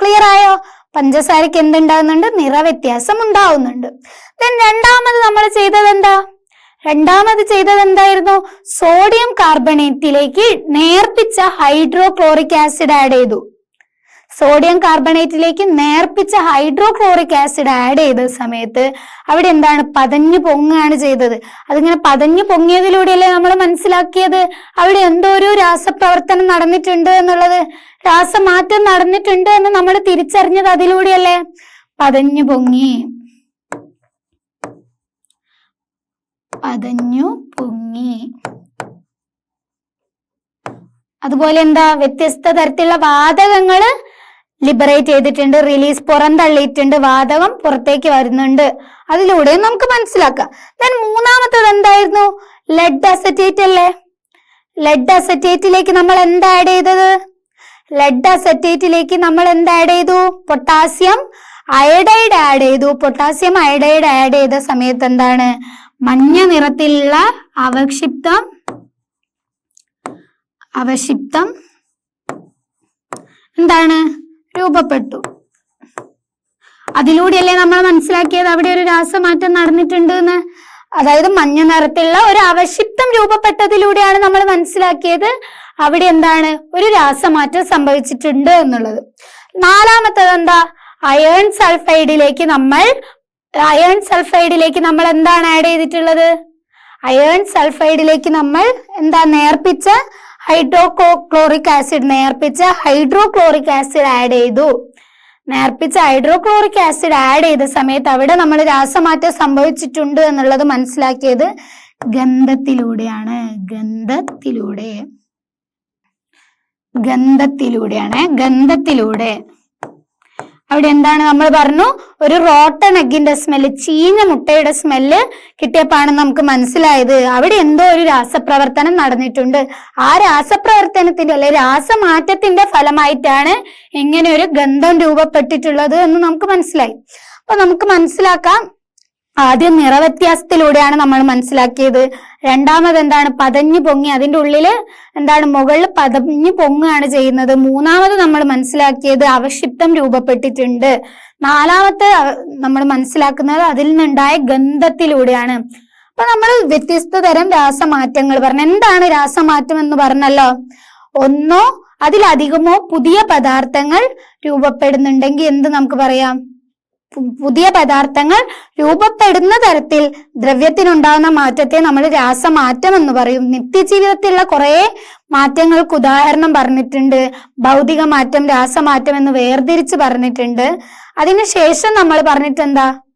ക്ലിയർ ആയോ? പഞ്ചസാരയ്ക്ക് എന്തുണ്ടാകുന്നുണ്ട്? നിറവ്യത്യാസം ഉണ്ടാവുന്നുണ്ട്. രണ്ടാമത് നമ്മൾ ചെയ്തത് എന്തായിരുന്നു? സോഡിയം കാർബണേറ്റിലേക്ക് നേർപ്പിച്ച ഹൈഡ്രോക്ലോറിക് ആസിഡ് ആഡ് ചെയ്തു. ചെയ്ത സമയത്ത് അവിടെ എന്താണ്? പതഞ്ഞു പൊങ്ങുകയാണ് ചെയ്തത്. അതിങ്ങനെ പതഞ്ഞു പൊങ്ങിയതിലൂടെയല്ലേ നമ്മൾ മനസ്സിലാക്കിയത് അവിടെ എന്തോ ഒരു രാസപ്രവർത്തനം നടന്നിട്ടുണ്ട് എന്നുള്ളത്, രാസമാറ്റം നടന്നിട്ടുണ്ട് എന്ന് നമ്മൾ തിരിച്ചറിഞ്ഞത് അതിലൂടെയല്ലേ. പതഞ്ഞു പൊങ്ങി. അതുപോലെ എന്താ? വ്യത്യസ്ത തരത്തിലുള്ള വാതകങ്ങള് ലിബറേറ്റ് ചെയ്തിട്ടുണ്ട്, പുറന്തള്ളിയിട്ടുണ്ട്, വാതകം പുറത്തേക്ക് വരുന്നുണ്ട്. അതിലൂടെ നമുക്ക് മനസ്സിലാക്കാം. മൂന്നാമത്തത് എന്തായിരുന്നു? ലെഡ് അസറ്റേറ്റ് അല്ലേ. ലെഡ് അസറ്റേറ്റിലേക്ക് നമ്മൾ എന്താ ആഡ് ചെയ്തു? പൊട്ടാസ്യം അയഡൈഡ് ആഡ് ചെയ്തു. പൊട്ടാസ്യം അയഡൈഡ് ആഡ് ചെയ്ത സമയത്ത് എന്താണ്? മഞ്ഞ നിറത്തിലുള്ള അവശിപ്തം എന്താണ്? രൂപപ്പെട്ടു. അതിലൂടെയല്ലേ നമ്മൾ മനസ്സിലാക്കിയത് അവിടെ ഒരു രാസമാറ്റം നടന്നിട്ടുണ്ട് എന്ന്. അതായത് മഞ്ഞ നിറത്തിലുള്ള ഒരു അവശിപ്തം രൂപപ്പെട്ടതിലൂടെയാണ് നമ്മൾ മനസ്സിലാക്കിയത് അവിടെ എന്താണ്? ഒരു രാസമാറ്റം സംഭവിച്ചിട്ടുണ്ട് എന്നുള്ളത്. നാലാമത്തത് എന്താ? അയേൺ സൾഫൈഡിലേക്ക് നമ്മൾ എന്താണ് ആഡ് ചെയ്തിട്ടുള്ളത്? നമ്മൾ എന്താ? നേർപ്പിച്ച ഹൈഡ്രോക്ലോറിക് ആസിഡ് ആഡ് ചെയ്തു. ആഡ് ചെയ്ത സമയത്ത് അവിടെ നമ്മൾ രാസമാറ്റം സംഭവിച്ചിട്ടുണ്ട് എന്നുള്ളത് മനസ്സിലാക്കിയത് ഗന്ധത്തിലൂടെയാണ്. അവിടെ എന്താണ് നമ്മൾ പറഞ്ഞു? ഒരു റോട്ടൺ എഗ്ഗിന്റെ സ്മെല്ല്, ചീഞ്ഞ മുട്ടയുടെ സ്മെല്ല് കിട്ടിയപ്പോഴാണ് നമുക്ക് മനസ്സിലായത് അവിടെ എന്തോ ഒരു രാസപ്രവർത്തനം നടന്നിട്ടുണ്ട്. ആ രാസപ്രവർത്തനത്തിന്റെ അല്ലെ രാസമാറ്റത്തിന്റെ ഫലമായിട്ടാണ് ഇങ്ങനെ ഒരു ഗന്ധം രൂപപ്പെട്ടിട്ടുള്ളത് എന്ന് നമുക്ക് മനസ്സിലായി. അപ്പൊ നമുക്ക് മനസ്സിലാക്കാം, ആദ്യം നിറവ്യത്യാസത്തിലൂടെയാണ് നമ്മൾ മനസ്സിലാക്കിയത്. രണ്ടാമത് എന്താണ്? പതഞ്ഞു പൊങ്ങി, അതിന്റെ ഉള്ളില് എന്താണ്? മുകളിൽ പതഞ്ഞു പൊങ്ങുകയാണ് ചെയ്യുന്നത്. മൂന്നാമത് നമ്മൾ മനസ്സിലാക്കിയത് അവശിപ്തം രൂപപ്പെട്ടിട്ടുണ്ട്. നാലാമത്തെ നമ്മൾ മനസ്സിലാക്കുന്നത് അതിൽ നിന്നുണ്ടായ ഗന്ധത്തിലൂടെയാണ്. അപ്പൊ നമ്മൾ വ്യത്യസ്ത തരം രാസമാറ്റങ്ങൾ പറഞ്ഞു. എന്താണ് രാസമാറ്റം എന്ന് പറഞ്ഞല്ലോ? ഒന്നോ അതിലധികമോ പുതിയ പദാർത്ഥങ്ങൾ രൂപപ്പെടുന്നുണ്ടെങ്കിൽ എന്ത് നമുക്ക് പറയാം? പുതിയ പദാർത്ഥങ്ങൾ രൂപപ്പെടുന്ന തരത്തിൽ ദ്രവ്യത്തിനുണ്ടാകുന്ന മാറ്റത്തെ നമ്മൾ രാസമാറ്റം എന്ന് പറയും. നിത്യജീവിതത്തിലുള്ള കുറെ മാറ്റങ്ങൾക്ക് ഉദാഹരണം പറഞ്ഞിട്ടുണ്ട്. ഭൗതിക മാറ്റം, രാസമാറ്റം എന്ന് വേർതിരിച്ച് പറഞ്ഞിട്ടുണ്ട്. അതിനുശേഷം നമ്മൾ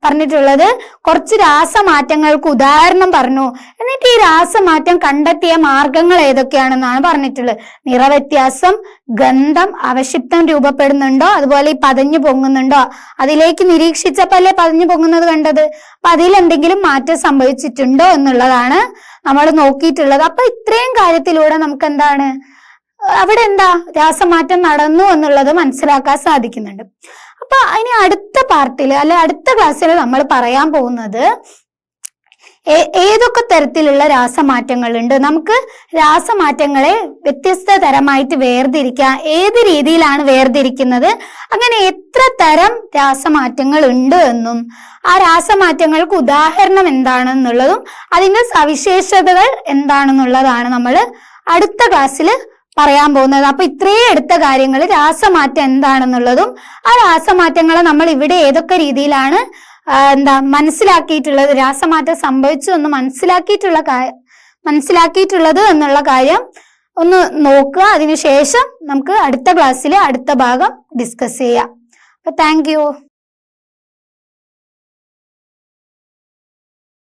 പറഞ്ഞിട്ടുള്ളത് കുറച്ച് രാസമാറ്റങ്ങൾക്ക് ഉദാഹരണം പറഞ്ഞു. എന്നിട്ട് ഈ രാസമാറ്റം കണ്ടെത്തിയ മാർഗങ്ങൾ ഏതൊക്കെയാണെന്നാണ് പറഞ്ഞിട്ടുള്ളത്. നിറവ്യത്യാസം, ഗന്ധം, അവശിഷ്ടം രൂപപ്പെടുന്നുണ്ടോ, അതുപോലെ ഈ പതഞ്ഞു പൊങ്ങുന്നുണ്ടോ, അതിലേക്ക് നിരീക്ഷിച്ചപ്പല്ലേ പതഞ്ഞു പൊങ്ങുന്നത് കണ്ടത്. അപ്പൊ അതിലെന്തെങ്കിലും മാറ്റം സംഭവിച്ചിട്ടുണ്ടോ എന്നുള്ളതാണ് നമ്മൾ നോക്കിയിട്ടുള്ളത്. അപ്പൊ ഇത്രയും കാര്യത്തിലൂടെ നമുക്ക് എന്താണ് അവിടെ രാസമാറ്റം നടന്നു എന്നുള്ളത് മനസ്സിലാക്കാൻ സാധിക്കുന്നുണ്ട്. അപ്പൊ ഇനി അടുത്ത പാർട്ടില് അടുത്ത ക്ലാസ്സിൽ നമ്മൾ പറയാൻ പോകുന്നത് ഏതൊക്കെ തരത്തിലുള്ള രാസമാറ്റങ്ങളുണ്ട്, നമുക്ക് രാസമാറ്റങ്ങളെ വ്യത്യസ്ത തരമായിട്ട് വേർതിരിക്കാം, ഏത് രീതിയിലാണ് വേർതിരിക്കുന്നത്, അങ്ങനെ എത്ര തരം രാസമാറ്റങ്ങൾ ഉണ്ട് എന്നും ആ രാസമാറ്റങ്ങൾക്ക് ഉദാഹരണം എന്താണെന്നുള്ളതും അതിന്റെ സവിശേഷതകൾ എന്താണെന്നുള്ളതാണ് നമ്മൾ അടുത്ത ക്ലാസ്സിൽ പറയാൻ പോകുന്നത്. അപ്പൊ ഇത്രയും എടുത്ത കാര്യങ്ങൾ, രാസമാറ്റം എന്താണെന്നുള്ളതും ആ രാസമാറ്റങ്ങളെ നമ്മൾ ഇവിടെ ഏതൊക്കെ രീതിയിലാണ് മനസ്സിലാക്കിയിട്ടുള്ളത്, രാസമാറ്റം സംഭവിച്ചു എന്ന് മനസ്സിലാക്കിയിട്ടുള്ളത് എന്നുള്ള കാര്യം ഒന്ന് നോക്കുക. അതിനുശേഷം നമുക്ക് അടുത്ത ക്ലാസ്സിൽ അടുത്ത ഭാഗം ഡിസ്കസ് ചെയ്യാം. അപ്പൊ താങ്ക് യു.